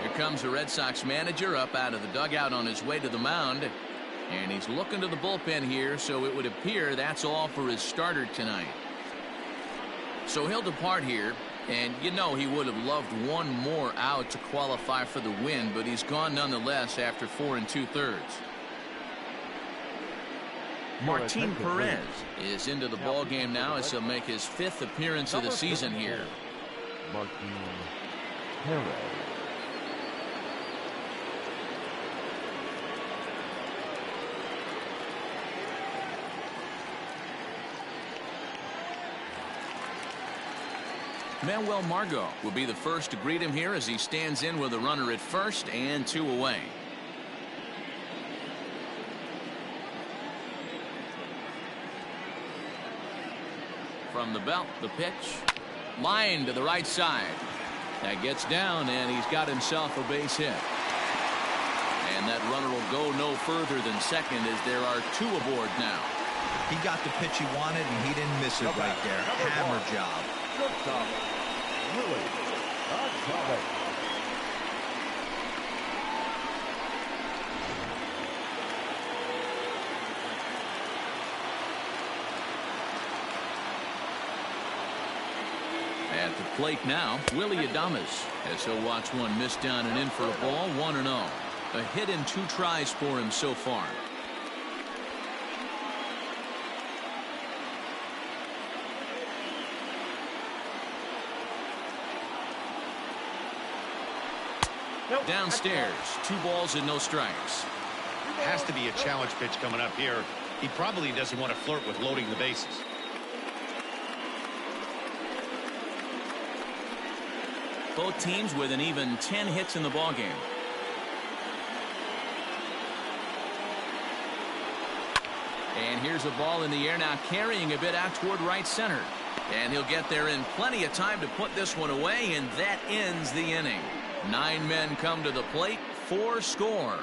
Here comes the Red Sox manager up out of the dugout on his way to the mound. And he's looking to the bullpen here, so it would appear that's all for his starter tonight. So he'll depart here, and you know he would have loved one more out to qualify for the win, but he's gone nonetheless after 4 2/3. Martin Perez is into the ball game now as he'll make his 5th appearance of the season here. Martin Perez. Manuel Margot will be the first to greet him here as he stands in with a runner at first and 2 away. From the belt, the pitch. Line to the right side. That gets down, and he's got himself a base hit. And that runner will go no further than second as there are 2 aboard now. He got the pitch he wanted, and he didn't miss it right there. Hammer job. Shortstop, Willie Gonzalez. At the plate now, Willie Adames, as he'll watch one miss down and in for a ball. 1-0. A hit in 2 tries for him so far. Downstairs, 2 balls and no strikes. Has to be a challenge pitch coming up here. He probably doesn't want to flirt with loading the bases. Both teams with an even 10 hits in the ballgame. And here's a ball in the air now, carrying a bit out toward right center. And he'll get there in plenty of time to put this one away, and that ends the inning. 9 men come to the plate, 4 score.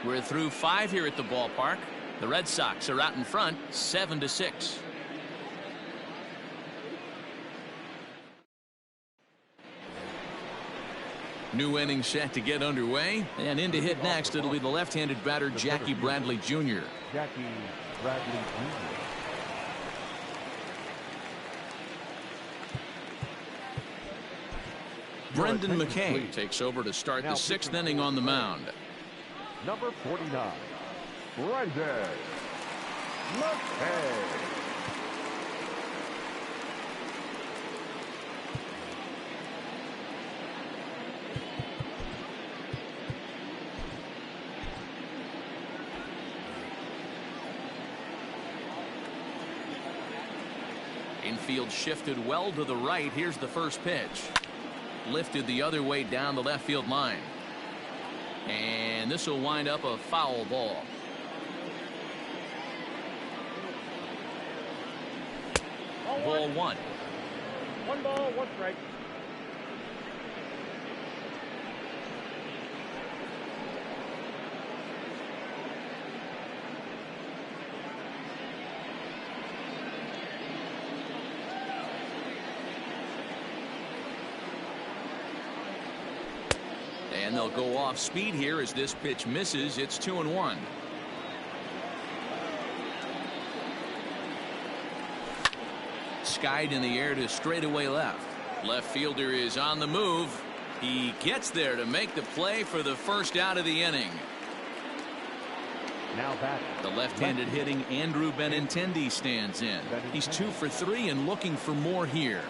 We're through 5 here at the ballpark. The Red Sox are out in front, 7-6. New inning set to get underway, and in to hit next it'll be the left-handed batter Jackie Bradley Jr. Jackie Bradley Jr. Brendan McKay takes over to start the 6th inning on the mound. Number 49, Brendan McKay. field shifted well to the right. Here's the first pitch. Lifted the other way down the left field line. And this will wind up a foul ball. Ball one. 1 ball, 1 strike. And they'll go off speed here as this pitch misses. It's 2-1. Skied in the air to straightaway left. Left fielder is on the move. He gets there to make the play for the first out of the inning. Now back. The left-handed hitting Andrew Benintendi stands in. He's 2 for 3 and looking for more here.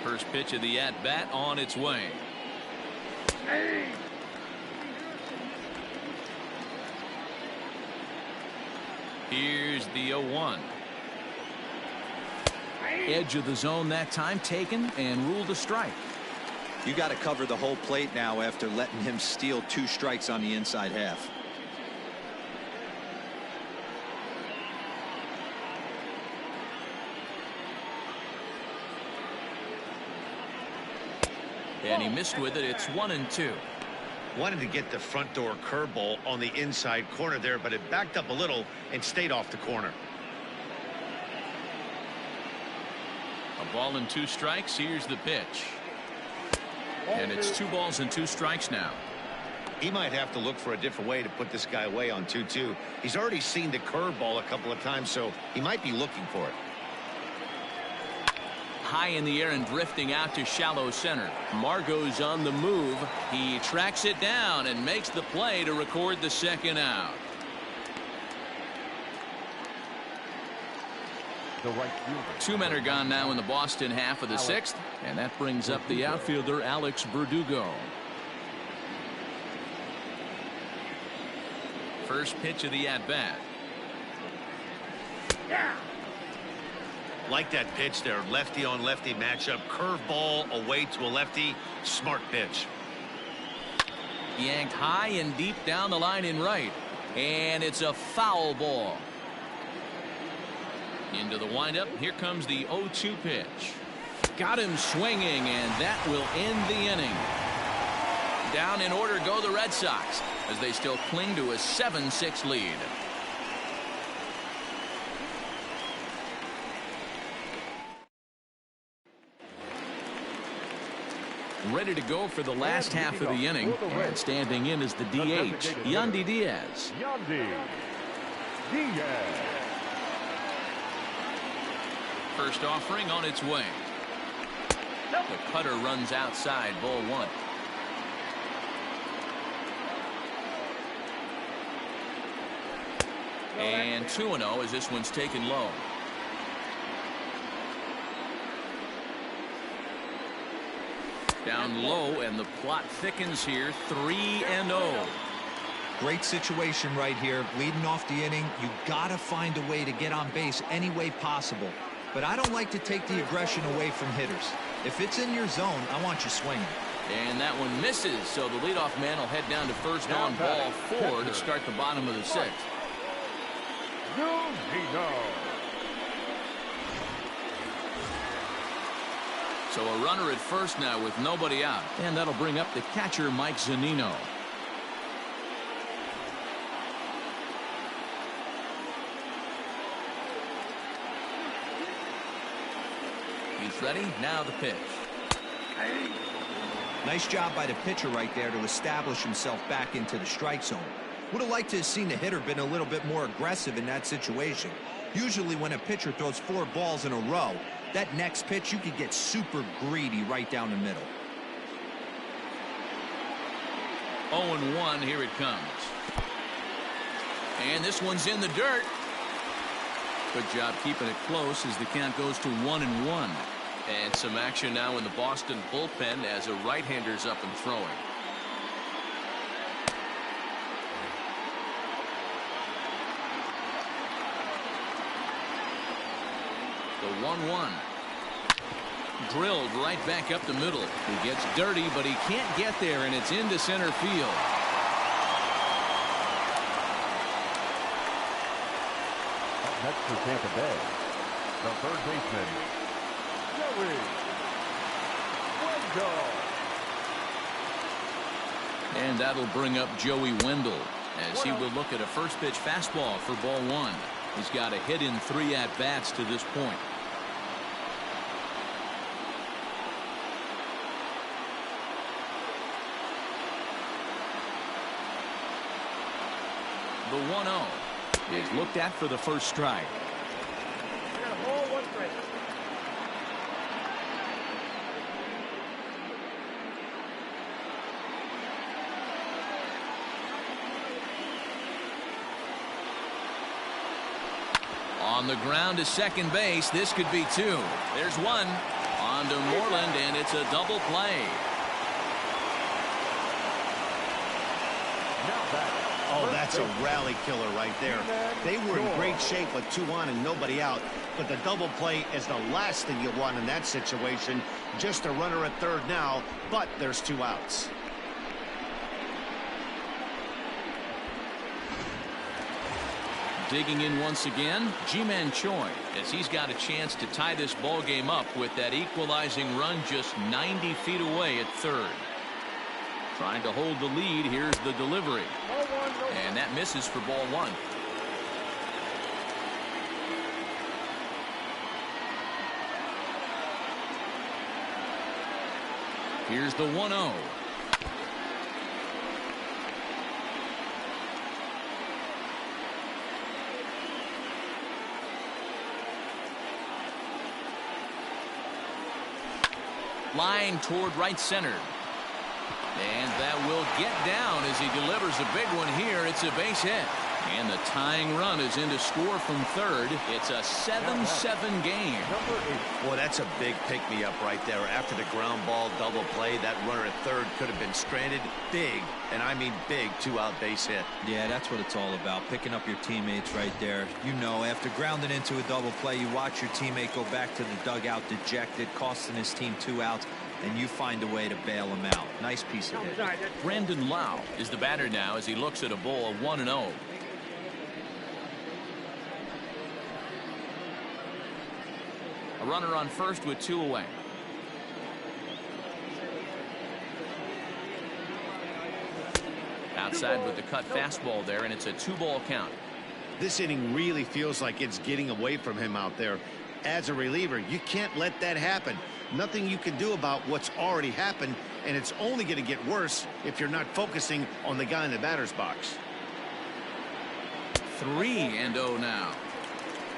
First pitch of the at-bat on its way. Here's the 0-1. Edge of the zone that time taken and ruled a strike. You got to cover the whole plate now after letting him steal 2 strikes on the inside half. And he missed with it. It's 1-2. Wanted to get the front door curveball on the inside corner there, but it backed up a little and stayed off the corner. A ball and 2 strikes. Here's the pitch. And it's 2 balls and 2 strikes now. He might have to look for a different way to put this guy away on 2-2. He's already seen the curveball a couple of times, so he might be looking for it. High in the air and drifting out to shallow center. Margot's on the move. He tracks it down and makes the play to record the second out. The right fielder. 2 men are gone now in the Boston half of the 6th, and that brings up the outfielder Alex Verdugo. First pitch of the at-bat. Like that pitch there, lefty on lefty matchup, curveball away to a lefty. Smart pitch. Yanked high and deep down the line in right, and it's a foul ball. Into the windup. Here comes the 0-2 pitch. Got him swinging, and that will end the inning. Down in order go the Red Sox as they still cling to a 7-6 lead. Ready to go for the last half of the inning, and standing in is the DH, Yandy Diaz. Yandy Diaz. First offering on its way. The cutter runs outside, ball 1. And 2-0 as this one's taken low. Down low, and the plot thickens here. 3-0. Great situation right here. Leading off the inning, you got to find a way to get on base any way possible. But I don't like to take the aggression away from hitters. If it's in your zone, I want you swinging. And that one misses, so the leadoff man will head down to first on ball 4 to start the bottom of the 6th. So a runner at first now with nobody out, and that'll bring up the catcher Mike Zunino. He's ready. Now the pitch. Nice job by the pitcher right there to establish himself back into the strike zone. Would have liked to have seen the hitter been a little bit more aggressive in that situation. Usually when a pitcher throws 4 balls in a row, that next pitch you could get super greedy right down the middle. 0-1, here it comes. And this one's in the dirt. Good job keeping it close as the count goes to 1-1. And some action now in the Boston bullpen as a right-hander's up and throwing. 1-1. Drilled right back up the middle. He gets dirty, but he can't get there, and it's into center field. Up next for Tampa Bay, the third baseman, Joey Wendell. And that'll bring up Joey Wendell as he will look at a first pitch fastball for ball one. He's got a hit in 3 at-bats to this point. The 1-0 is looked at for the first strike. I got a ball, 1 strike. On the ground to second base. This could be 2. There's 1. On to Moreland, and it's a double play. Oh, that's a rally killer right there. They were in great shape with 2 on and nobody out. But the double play is the last thing you want in that situation. Just a runner at third now, but there's 2 outs. Digging in once again, Ji-Man Choi, as he's got a chance to tie this ball game up with that equalizing run just 90 feet away at third. Trying to hold the lead. Here's the delivery. And that misses for ball 1. Here's the 1-0. Line toward right center. And that will get down as he delivers a big one here. It's a base hit. And the tying run is in to score from third. It's a 7-7 game. Boy, that's a big pick-me-up right there. After the ground ball double play, that runner at third could have been stranded. Big, and I mean big, 2-out base hit. Yeah, that's what it's all about, picking up your teammates right there. You know, after grounding into a double play, you watch your teammate go back to the dugout dejected, costing his team 2 outs, and you find a way to bail him out. Nice piece of hit. Brandon Lau is the batter now as he looks at a ball 1-0. A runner on first with 2 away. Outside with the cut fastball there, and it's a 2-ball count. This inning really feels like it's getting away from him out there. As a reliever, you can't let that happen. Nothing you can do about what's already happened, and it's only going to get worse if you're not focusing on the guy in the batter's box. 3-0 now.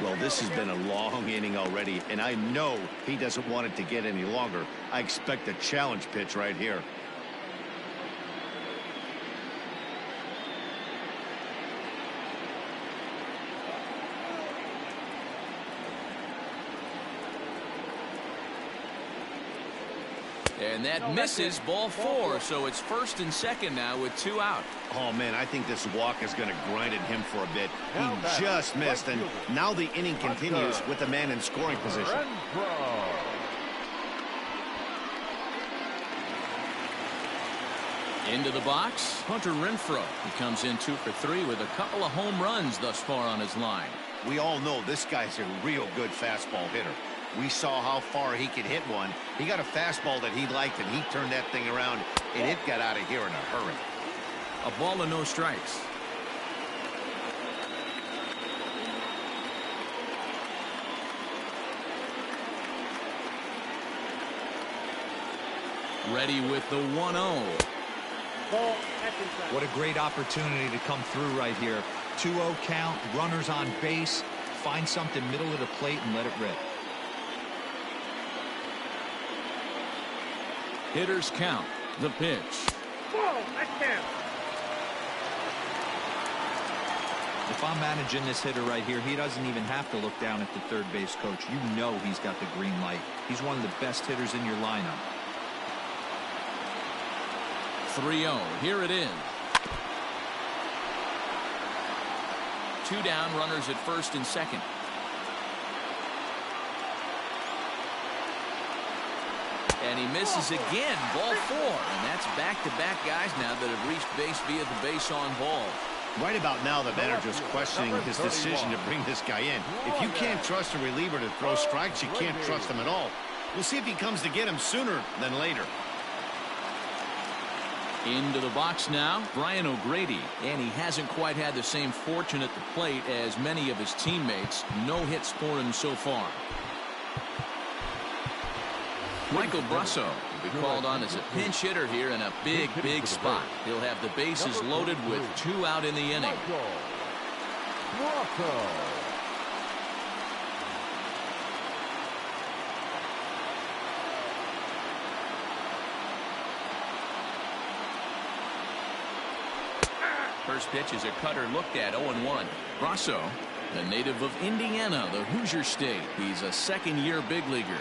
Well, this has been a long inning already, and I know he doesn't want it to get any longer. I expect a challenge pitch right here. And that misses, ball 4, so it's first and second now with 2 out. Oh, man, I think this walk is going to grind at him for a bit. He just missed, and now the inning continues with the man in scoring position. Into the box, Hunter Renfroe. He comes in 2 for 3 with a couple of home runs thus far on his line. We all know this guy's a real good fastball hitter. We saw how far he could hit one. He got a fastball that he liked, and he turned that thing around, and it got out of here in a hurry. A ball and no strikes. Ready with the 1-0. What a great opportunity to come through right here. 2-0 count, runners on base. Find something middle of the plate and let it rip. Hitters count. The pitch. If I'm managing this hitter right here, he doesn't even have to look down at the third base coach. You know he's got the green light. He's one of the best hitters in your lineup. 3-0. Here it is. 2 down, runners at first and second. And he misses again. Ball 4. And that's back-to-back guys now that have reached base via the base on ball. Right about now, the manager's questioning his decision to bring this guy in. If you can't trust a reliever to throw strikes, you can't trust him at all. We'll see if he comes to get him sooner than later. Into the box now, Brian O'Grady, and he hasn't quite had the same fortune at the plate as many of his teammates. No hits for him so far. Michael Brasso will be called on as a pinch hitter here in a big spot. He'll have the bases loaded with 2 out in the inning. First pitch is a cutter looked at, 0-1. Brasso, a native of Indiana, the Hoosier State. He's a second-year big leaguer.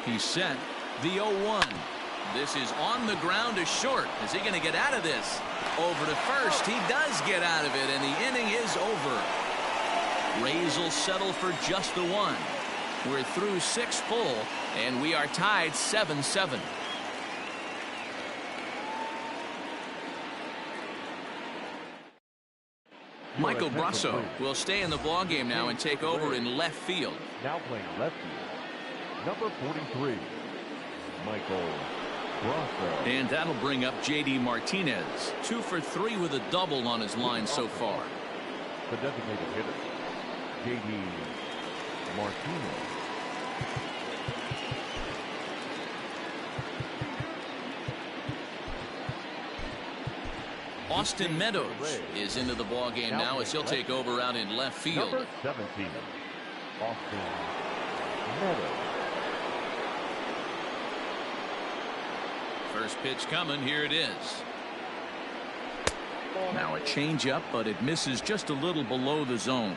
He's set. The 0-1. This is on the ground to short. Is he going to get out of this? Over to first. He does get out of it, and the inning is over. Rays will settle for just the 1. We're through 6 full, and we are tied 7-7. Michael Brasso will stay in the ballgame now and take over in left field. Now playing left field, number 43, Michael Brasso. And that'll bring up J.D. Martinez. 2 for 3 with a double on his line so far. The designated hitter, J.D. Martinez. Austin Meadows is into the ballgame now as he'll take over out in left field. Number 17, Austin Meadows. First pitch coming. Here it is. Now a changeup, but it misses just a little below the zone.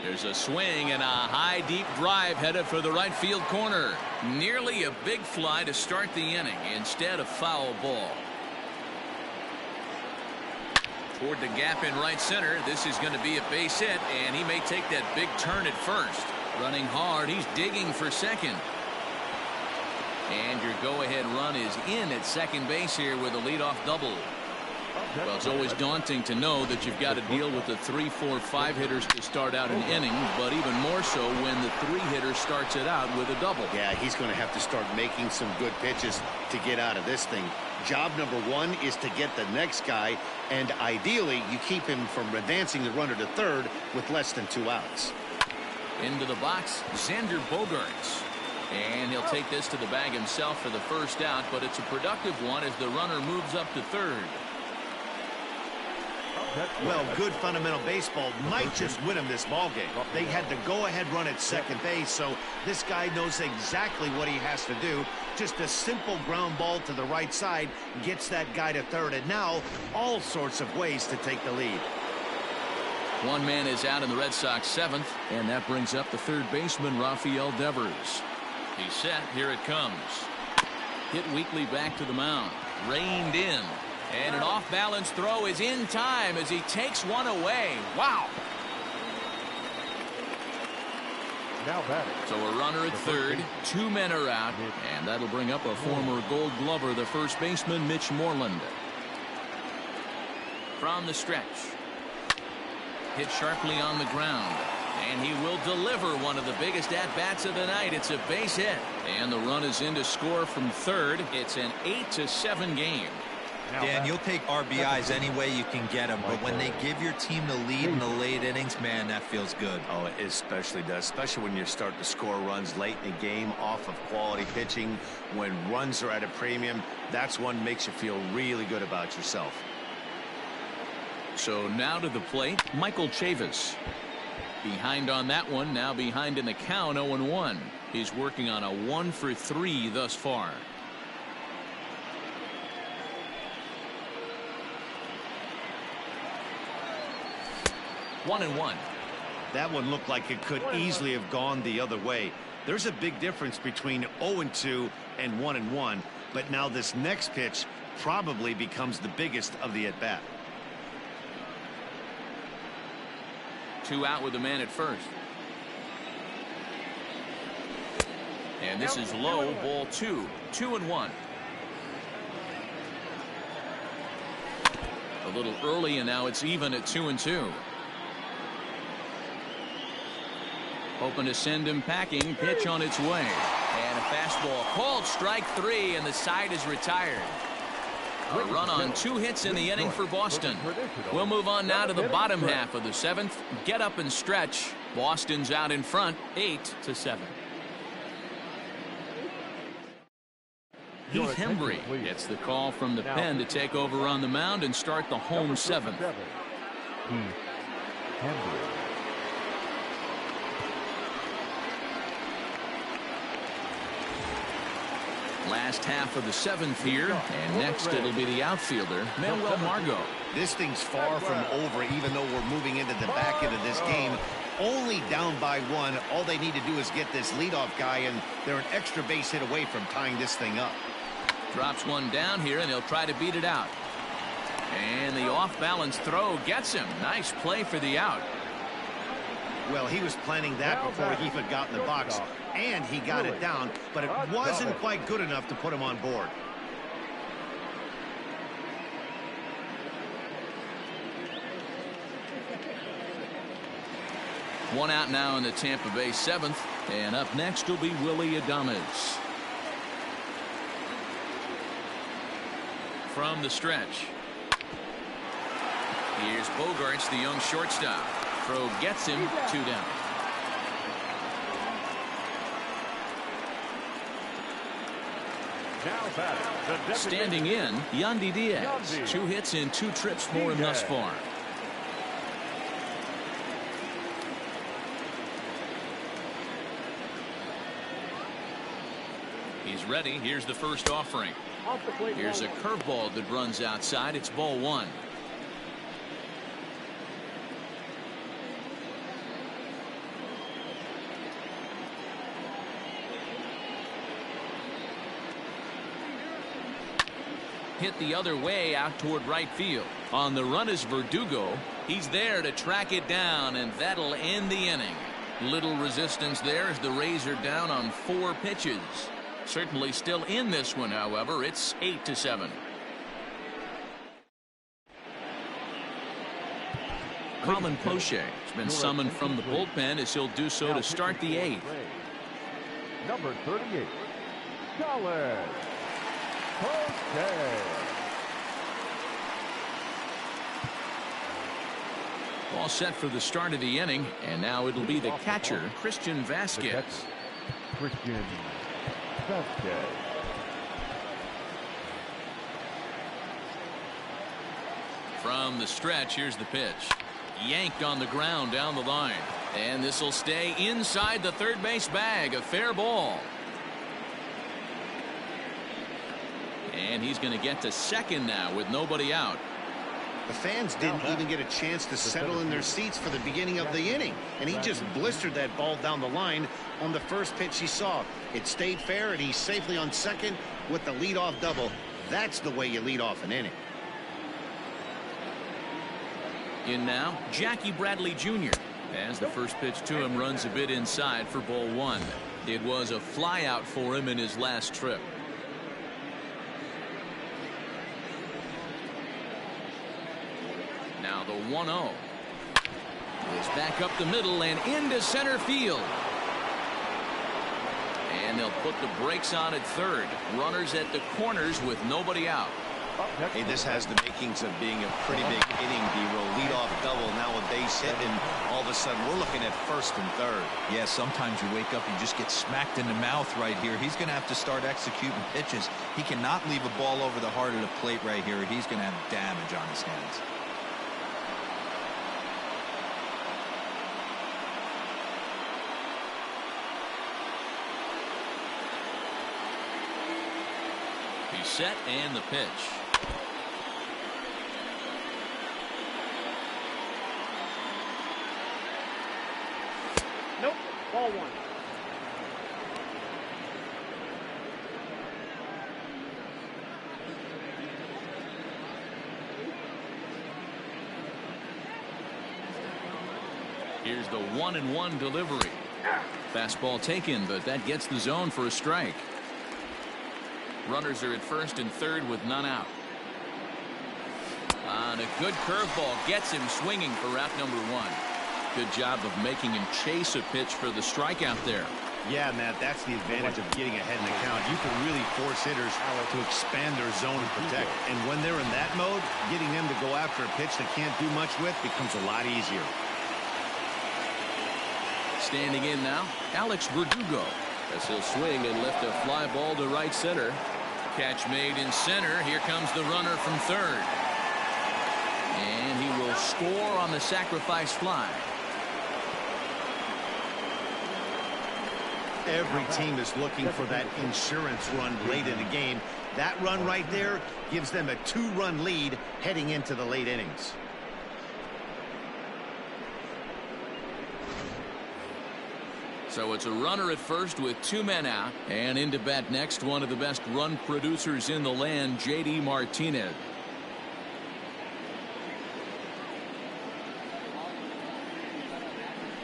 There's a swing and a high deep drive headed for the right field corner. Nearly a big fly to start the inning. Instead, a foul ball. Toward the gap in right center. This is going to be a base hit, and he may take that big turn at first. Running hard. He's digging for second. And your go-ahead run is in at second base here with a leadoff double. Well, it's always daunting to know that you've got to deal with the 3, 4, 5 hitters to start out an inning, but even more so when the 3 hitter starts it out with a double. Yeah, he's going to have to start making some good pitches to get out of this thing. Job number 1 is to get the next guy, and ideally you keep him from advancing the runner to third with less than 2 outs. Into the box, Xander Bogaerts. And he'll take this to the bag himself for the first out, but it's a productive one as the runner moves up to third. Well, good fundamental baseball might just win him this ballgame. They had the go-ahead run at second base, so this guy knows exactly what he has to do. Just a simple ground ball to the right side gets that guy to third, and now all sorts of ways to take the lead. One man is out in the Red Sox 7th, and that brings up the third baseman, Rafael Devers. He's set. Here it comes. Hit weakly back to the mound. Reined in. And an off-balance throw is in time as he takes one away. Wow. Now batting. So a runner at third. 2 men are out. And that'll bring up a former Gold Glover, the first baseman, Mitch Moreland. From the stretch. Hit sharply on the ground. And he will deliver one of the biggest at-bats of the night. It's a base hit. And the run is in to score from third. It's an 8-7 game. Dan, you'll take RBIs any way you can get them, but when they give your team the lead in the late innings, man, that feels good. Oh, it especially does, especially when you start to score runs late in the game off of quality pitching. When runs are at a premium, that's one makes you feel really good about yourself. So now to the plate, Michael Chavis. Behind on that one, now behind in the count, 0-1. He's working on a 1 for 3 thus far. 1-1. That one looked like it could easily have gone the other way. There's a big difference between 0-2 and 1-1, but now this next pitch probably becomes the biggest of the at-bat. 2 out with the man at first. And this is low, ball 2. 2-1. A little early, and now it's even at 2-2. Hoping to send him packing. Pitch on its way. And a fastball called strike 3, and the side is retired. A run on 2 hits in the inning for Boston. We'll move on now to the bottom half of the 7th. Get up and stretch. Boston's out in front, 8-7. Heath Hembree gets the call from the pen to take over on the mound and start the home 7th. Heath Hembree. Last half of the 7th here, and next it'll be the outfielder, Manuel Margot. This thing's far from over, even though we're moving into the back end of this game. Only down by 1. All they need to do is get this leadoff guy, and they're an extra base hit away from tying this thing up. Drops one down here, and they'll try to beat it out. And the off-balance throw gets him. Nice play for the out. Well, he was planning that before he even got in the box, and he got it down, but it wasn't quite good enough to put him on board. One out now in the Tampa Bay 7th, and up next will be Willy Adames. From the stretch. Here's Bogaerts, the young shortstop. Throw gets him 2 down. Standing in, Yandy Diaz. 2 hits in 2 trips for him thus far. He's ready. Here's the first offering. Here's a curveball that runs outside. It's ball 1. Hit the other way out toward right field. On the run is Verdugo. He's there to track it down, and that'll end the inning. Little resistance there as the Rays are down on 4 pitches. Certainly still in this one, however. It's 8-7. Colin Poche has been summoned from the bullpen as he'll do so to start the 8th. Number 38, Colin Poche. All set for the start of the inning, and now it'll be the catcher, Christian Vasquez. Christian Vasquez. From the stretch, here's the pitch. Yanked on the ground down the line. And this will stay inside the third base bag. A fair ball. And he's going to get to second now with nobody out. The fans didn't even get a chance to settle in their seats for the beginning of the inning, and he just blistered that ball down the line on the first pitch he saw. It stayed fair, and he's safely on second with the leadoff double. That's the way you lead off an inning. In now, Jackie Bradley Jr. as the first pitch to him runs a bit inside for ball 1. It was a fly out for him in his last trip. Now the 1-0 is back up the middle and into center field. And they'll put the brakes on at third. Runners at the corners with nobody out. Hey, this has the makings of being a pretty big inning, D-roll. Leadoff double, now a base hit, and all of a sudden we're looking at first and third. Yeah, sometimes you wake up and just get smacked in the mouth right here. He's going to have to start executing pitches. He cannot leave a ball over the heart of the plate right here. He's going to have damage on his hands. He's set and the pitch. Nope. Ball 1. Here's the 1-1 delivery. Fastball taken, but that gets the zone for a strike. Runners are at first and third with none out. And a good curveball gets him swinging for out number 1. Good job of making him chase a pitch for the strikeout there. Yeah, Matt, that's the advantage of getting ahead in the count. You can really force hitters to expand their zone and protect. And when they're in that mode, getting them to go after a pitch they can't do much with becomes a lot easier. Standing in now, Alex Verdugo. As he'll swing and lift a fly ball to right center. Catch made in center. Here comes the runner from third. And he will score on the sacrifice fly. Every team is looking for that insurance run late in the game. That run right there gives them a 2-run lead heading into the late innings. So it's a runner at first with 2 men out. And in to bat next, one of the best run producers in the land, J.D. Martinez.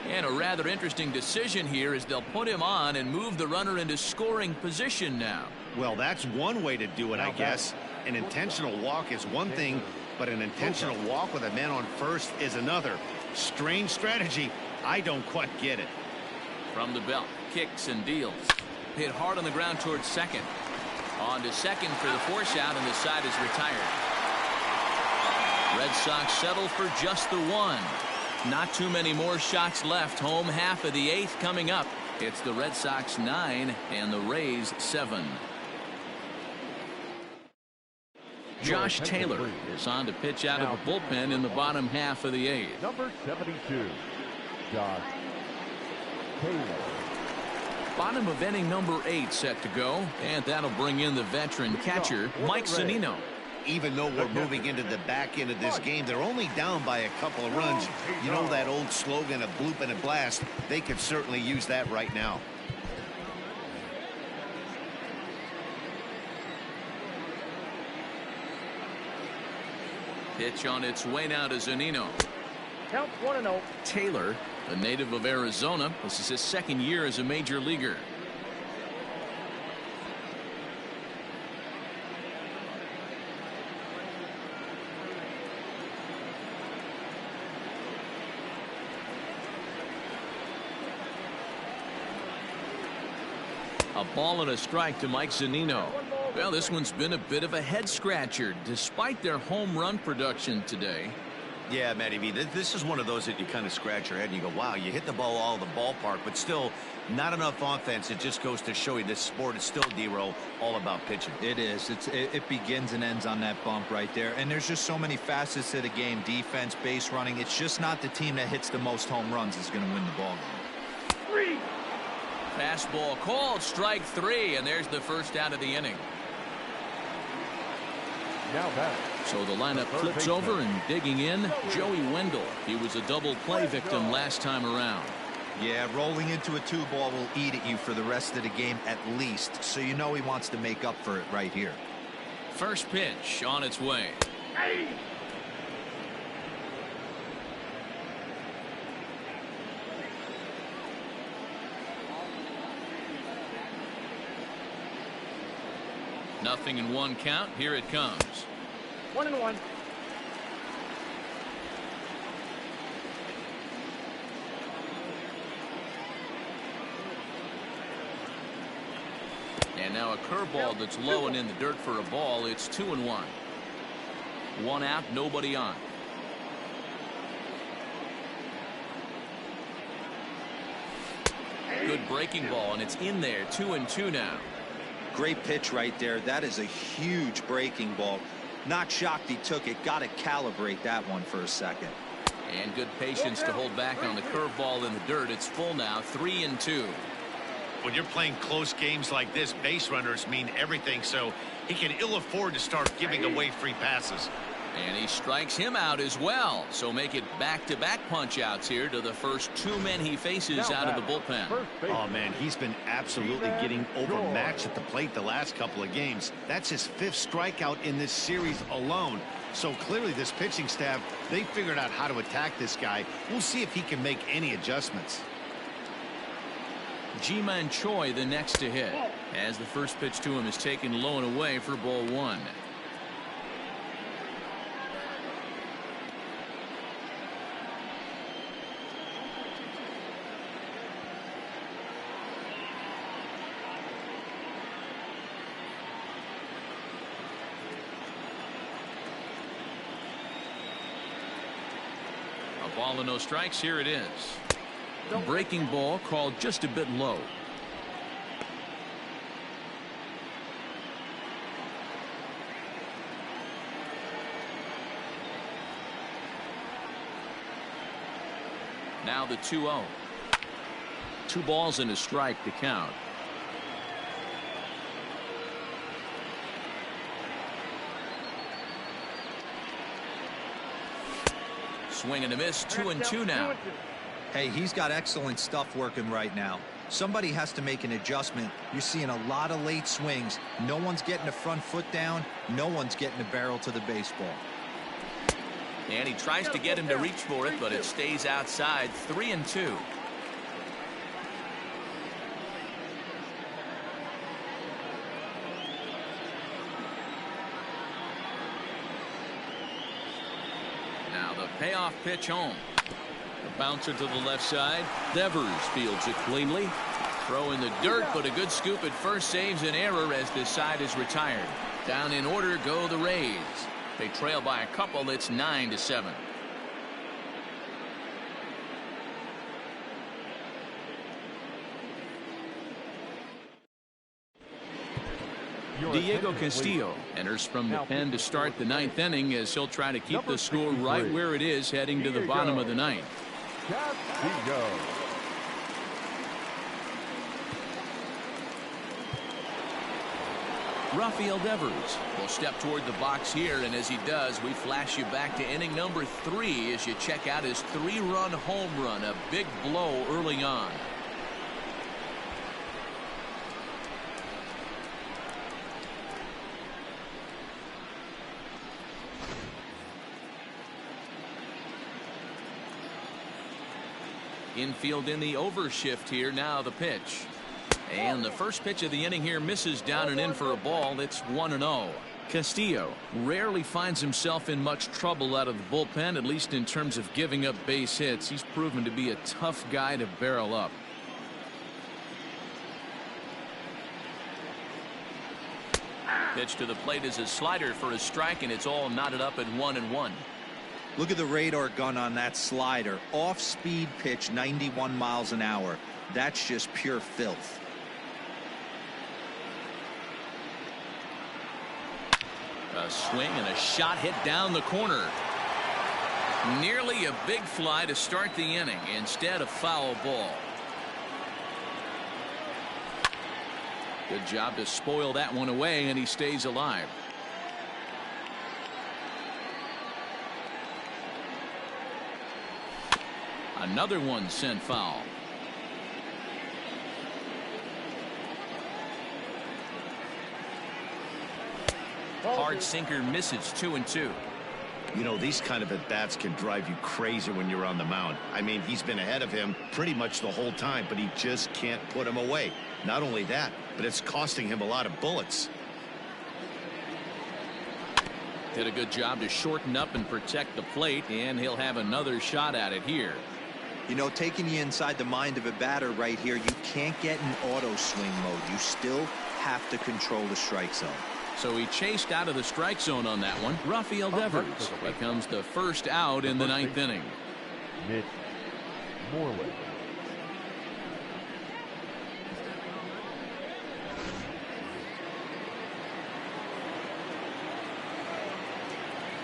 And a rather interesting decision here is they'll put him on and move the runner into scoring position now. Well, that's one way to do it, I guess. An intentional walk is one thing, but an intentional walk with a man on first is another. Strange strategy. I don't quite get it. From the belt, kicks and deals. Hit hard on the ground towards second. On to second for the force out, and the side is retired. Red Sox settle for just the 1. Not too many more shots left. Home half of the 8th coming up. It's the Red Sox 9 and the Rays 7. Josh Taylor is on to pitch out of the bullpen in the bottom half of the 8th. Number 72, Josh Taylor. Bottom of inning number 8 set to go, and that'll bring in the veteran catcher Mike Zunino. Even though we're moving into the back end of this game, they're only down by a couple of runs. You know that old slogan, a bloop and a blast? They could certainly use that right now. Pitch on its way now to Zunino. Count 1-0. Taylor, a native of Arizona. This is his 2nd year as a major leaguer. A ball and a strike to Mike Zunino. Well, this one's been a bit of a head scratcher despite their home run production today. Yeah, Matty V, this is one of those that you kind of scratch your head and you go, wow, you hit the ball all of the ballpark, but still not enough offense. It just goes to show you this sport is still, D-Roll, all about pitching. It is. It begins and ends on that bump right there. And there's just so many facets to the game. Defense, base running. It's just not the team that hits the most home runs is going to win the ball game. Fastball called, strike 3, and there's the first out of the inning. Now back. So the lineup flips over, and digging in, Joey Wendell. He was a double play victim last time around. Yeah, rolling into a 2-ball will eat at you for the rest of the game at least, so you know he wants to make up for it right here. First pitch on its way. Nothing in 1 count. Here it comes. 1-1. And now a curveball that's low and in the dirt for a ball. It's 2-1. 1 out, nobody on. Good breaking ball, and it's in there. 2-2 now. Great pitch right there. That is a huge breaking ball. Not shocked he took it. Got to calibrate that one for a second. And good patience to hold back on the curveball in the dirt. It's full now. 3-2. When you're playing close games like this, base runners mean everything, so he can ill afford to start giving away free passes. And he strikes him out as well. So make it back-to-back punch-outs here to the first 2 men he faces out of the bullpen. Oh, man, he's been absolutely getting overmatched at the plate the last couple of games. That's his 5th strikeout in this series alone. So clearly this pitching staff, they figured out how to attack this guy. We'll see if he can make any adjustments. Ji-Man Choi the next to hit, as the first pitch to him is taken low and away for ball one. A ball and no strikes. Here it is. Breaking ball called just a bit low. Now the 2-0. 2 balls and a strike to count. Swing and a miss. 2-2 now. Hey, he's got excellent stuff working right now. Somebody has to make an adjustment. You're seeing a lot of late swings. No one's getting the front foot down. No one's getting the barrel to the baseball. And he tries to get him to reach for it, but it stays outside. 3-2. Now the payoff pitch home. The bouncer to the left side. Devers fields it cleanly. Throw in the dirt, but a good scoop at first saves an error as this side is retired. Down in order go the Rays. They trail by a couple. It's 9-7. Diego Castillo enters from the pen to start the 9th inning as he'll try to keep the score right where it is heading to the bottom of the 9th. Castillo. Rafael Devers will step toward the box here, and as he does, we flash you back to inning number 3 as you check out his 3-run home run, a big blow early on. Infield in the overshift here. Now the pitch. And the first pitch of the inning here misses down and in for a ball. It's 1-0. Castillo rarely finds himself in much trouble out of the bullpen, at least in terms of giving up base hits. He's proven to be a tough guy to barrel up. Pitch to the plate is a slider for a strike, and it's all knotted up at 1-1. Look at the radar gun on that slider. Off speed pitch, 91 miles an hour. That's just pure filth. A swing and a shot hit down the corner. Nearly a big fly to start the inning. Instead, a foul ball. Good job to spoil that one away, and he stays alive. Another one sent foul. Hard sinker misses. 2-2. You know, these kind of at-bats can drive you crazy when you're on the mound. I mean, he's been ahead of him pretty much the whole time, but he just can't put him away. Not only that, but it's costing him a lot of bullets. Did a good job to shorten up and protect the plate, and he'll have another shot at it here. You know, taking you inside the mind of a batter right here, you can't get in auto swing mode. You still have to control the strike zone. So he chased out of the strike zone on that one. Rafael Devers becomes the first out in the 9th inning. Mitch Moreland.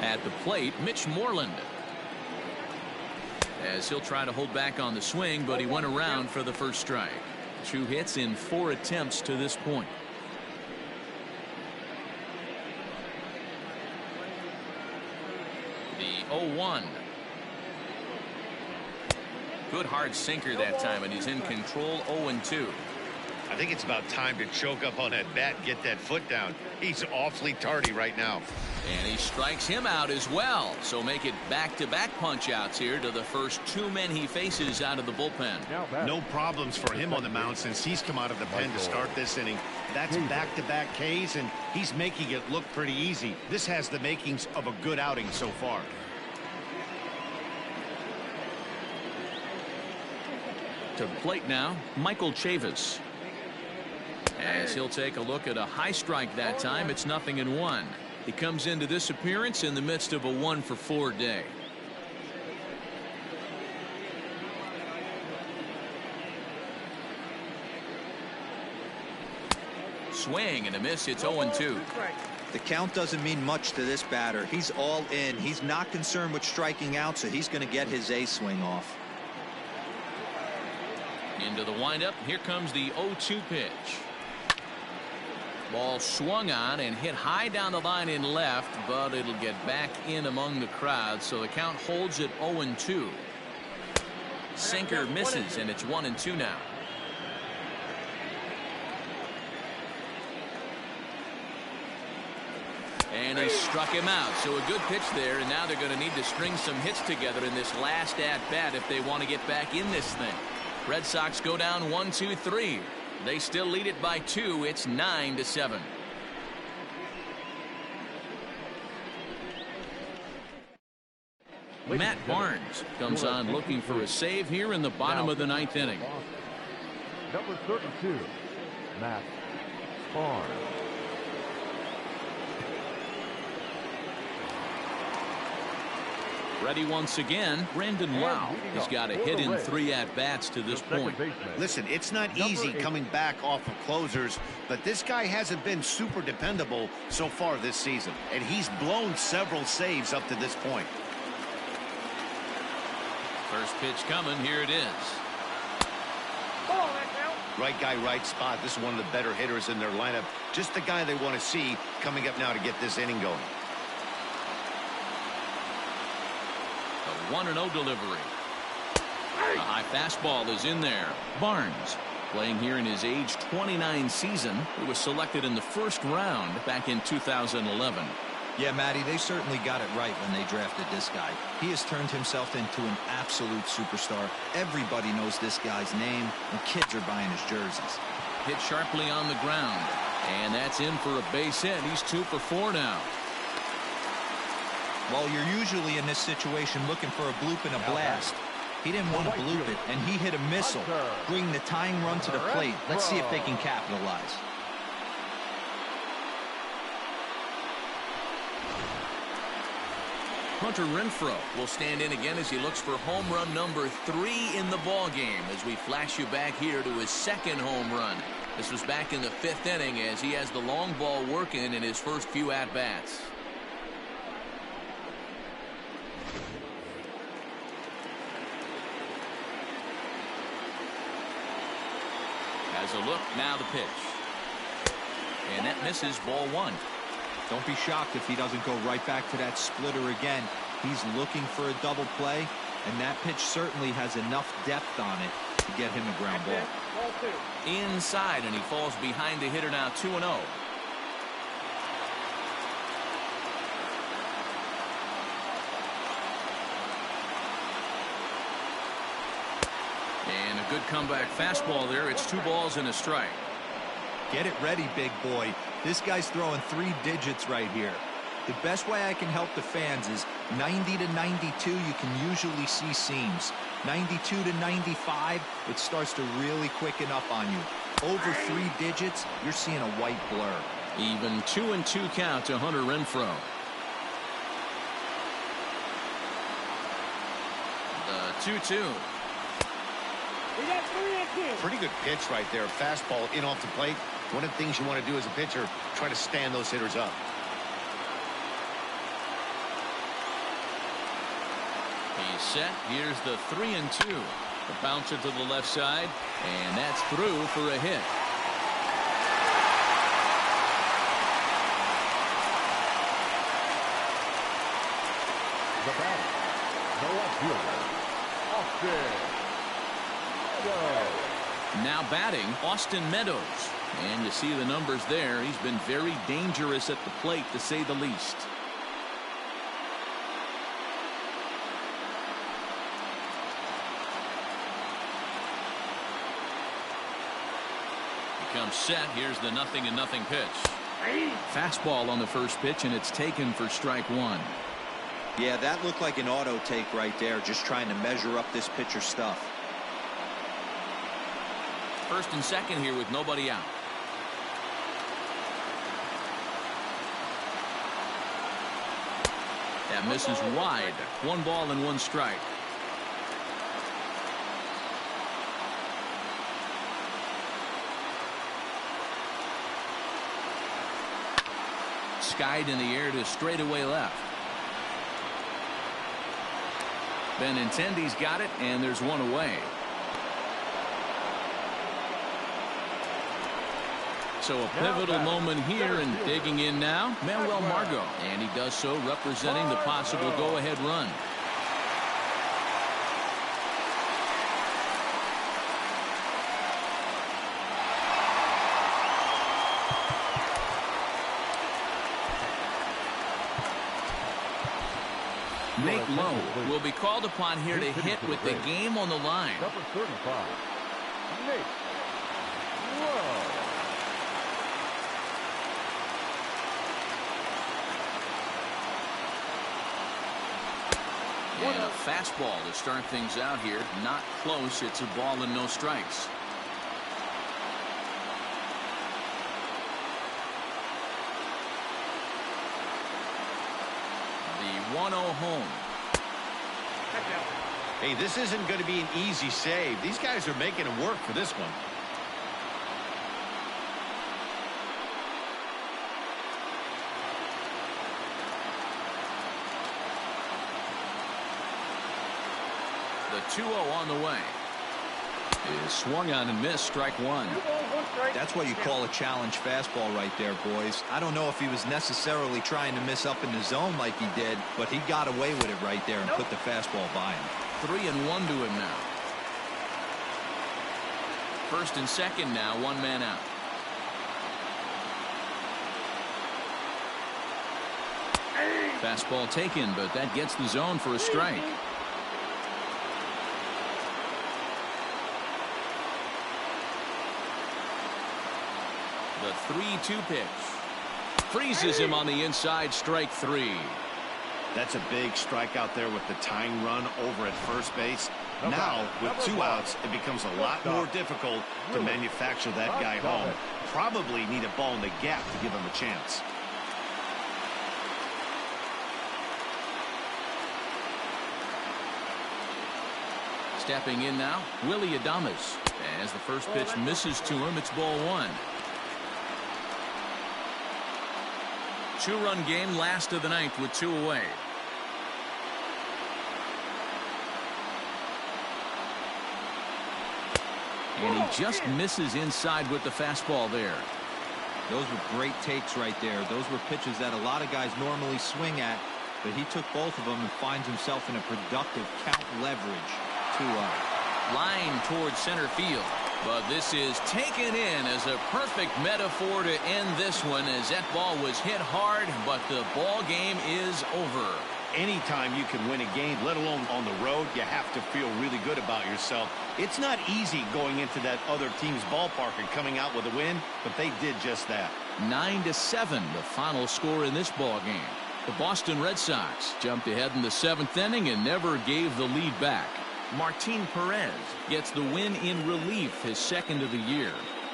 At the plate, Mitch Moreland. As he'll try to hold back on the swing, but he went around for the first strike. 2 hits in 4 attempts to this point. The 0-1. Good hard sinker that time, and he's in control. 0-2. I think it's about time to choke up on that bat and get that foot down. He's awfully tardy right now. And he strikes him out as well. So make it back-to-back punch-outs here to the first 2 men he faces out of the bullpen. No problems for him on the mound since he's come out of the pen to start this inning. That's back-to-back Ks, and he's making it look pretty easy. This has the makings of a good outing so far. To the plate now, Michael Chavis. As he'll take a look at a high strike that time, it's 0-1. He comes into this appearance in the midst of a 1-for-4 day. Swing and a miss. It's 0-2. The count doesn't mean much to this batter. He's all in. He's not concerned with striking out, so he's going to get his A swing off. Into the windup. Here comes the 0-2 pitch. Ball swung on and hit high down the line in left, but it'll get back in among the crowd, so the count holds at 0-2. Sinker misses, and it's 1-2 now. And he struck him out, so a good pitch there, and now they're going to need to string some hits together in this last at-bat if they want to get back in this thing. Red Sox go down 1-2-3. They still lead it by 2. It's 9-7. Matt Barnes comes on looking for a save here in the bottom of the 9th inning. Number 32, Matt Barnes. Ready once again, Brandon Wow. He's got a hit in 3 at-bats to this point. Listen, it's not easy coming back off of closers, but this guy hasn't been super dependable so far this season, and he's blown several saves up to this point. First pitch coming. Here it is. Right guy, right spot. This is one of the better hitters in their lineup. Just the guy they want to see coming up now to get this inning going. 1-0 delivery. A high fastball is in there. Barnes, playing here in his age 29 season, he was selected in the first round back in 2011. Yeah, Matty, they certainly got it right when they drafted this guy. He has turned himself into an absolute superstar. Everybody knows this guy's name, and kids are buying his jerseys. Hit sharply on the ground, and that's in for a base hit. He's 2 for 4 now. Well, you're usually in this situation looking for a bloop and a blast. He didn't want to bloop it, and he hit a missile, bringing the tying run to the plate. Let's see if they can capitalize. Hunter Renfroe will stand in again as he looks for home run number 3 in the ball game as we flash you back here to his 2nd home run. This was back in the 5th inning as he has the long ball working in his first few at-bats. Has a look, now the pitch. And that misses, ball 1. Don't be shocked if he doesn't go right back to that splitter again. He's looking for a double play, and that pitch certainly has enough depth on it to get him a ground ball. Inside, and he falls behind the hitter now, 2-0. And a good comeback fastball there. It's 2 balls and a strike. Get it ready, big boy. This guy's throwing 3 digits right here. The best way I can help the fans is 90 to 92, you can usually see seams. 92 to 95, it starts to really quicken up on you. Over 3 digits, you're seeing a white blur. Even 2-2 count to Hunter Renfroe. The 2-2. Pretty good pitch right there. Fastball in off the plate. One of the things you want to do as a pitcher, try to stand those hitters up. He's set. Here's the 3-2. The bouncer to the left side, and that's through for a hit. The batter, the left fielder, Austin. Now batting, Austin Meadows. And you see the numbers there. He's been very dangerous at the plate, to say the least. He comes set. Here's the 0-0 pitch. Fastball on the first pitch, and it's taken for strike one. Yeah, that looked like an auto take right there, just trying to measure up this pitcher's stuff. First and second here with nobody out. That misses wide. 1 ball and 1 strike. Skied in the air to straightaway left. Benintendi's got it, and there's 1 away. So a pivotal moment here, and digging in now, Manuel Margot. And he does so representing the possible go-ahead run. Nate Lowe will be called upon here to hit with the game on the line. Number 35, Nate Lowe. And a fastball to start things out here. Not close. It's a ball and no strikes. The 1-0 home. Hey, this isn't going to be an easy save. These guys are making it work for this one. The 2-0 on the way. Is swung on and missed. Strike one. That's what you call a challenge fastball right there, boys. I don't know if he was necessarily trying to miss up in the zone like he did, but he got away with it right there and put the fastball by him. 3-1 to him now. First and second now, 1 man out. Fastball taken, but that gets the zone for a strike. The 3-2 pitch. Freezes him on the inside. Strike 3. That's a big strikeout there with the tying run over at first base. Now, with 2 outs, it becomes a lot more difficult to manufacture that guy home. Probably need a ball in the gap to give him a chance. Stepping in now, Willie Adames. As the first pitch misses to him, it's ball 1. 2-run game, last of the 9th with 2 away. And he just misses inside with the fastball there. Those were great takes right there. Those were pitches that a lot of guys normally swing at, but he took both of them and finds himself in a productive count leverage. 2-0. Line towards center field. But this is taken in as a perfect metaphor to end this one, as that ball was hit hard, but the ball game is over. Anytime you can win a game, let alone on the road, you have to feel really good about yourself. It's not easy going into that other team's ballpark and coming out with a win, but they did just that. 9-7, the final score in this ball game. The Boston Red Sox jumped ahead in the 7th inning and never gave the lead back. Martin Perez gets the win in relief, his 2nd of the year.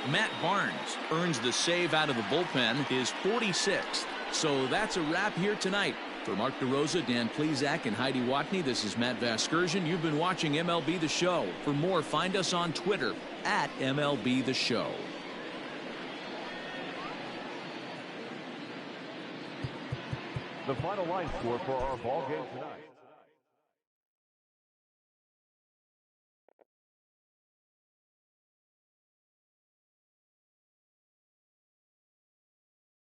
Matt Barnes earns the save out of the bullpen, his 46th. So that's a wrap here tonight. For Mark DeRosa, Dan Plesac, and Heidi Watney, this is Matt Vasgersian. You've been watching MLB The Show. For more, find us on Twitter at MLB The Show. The final line score for our ball game tonight.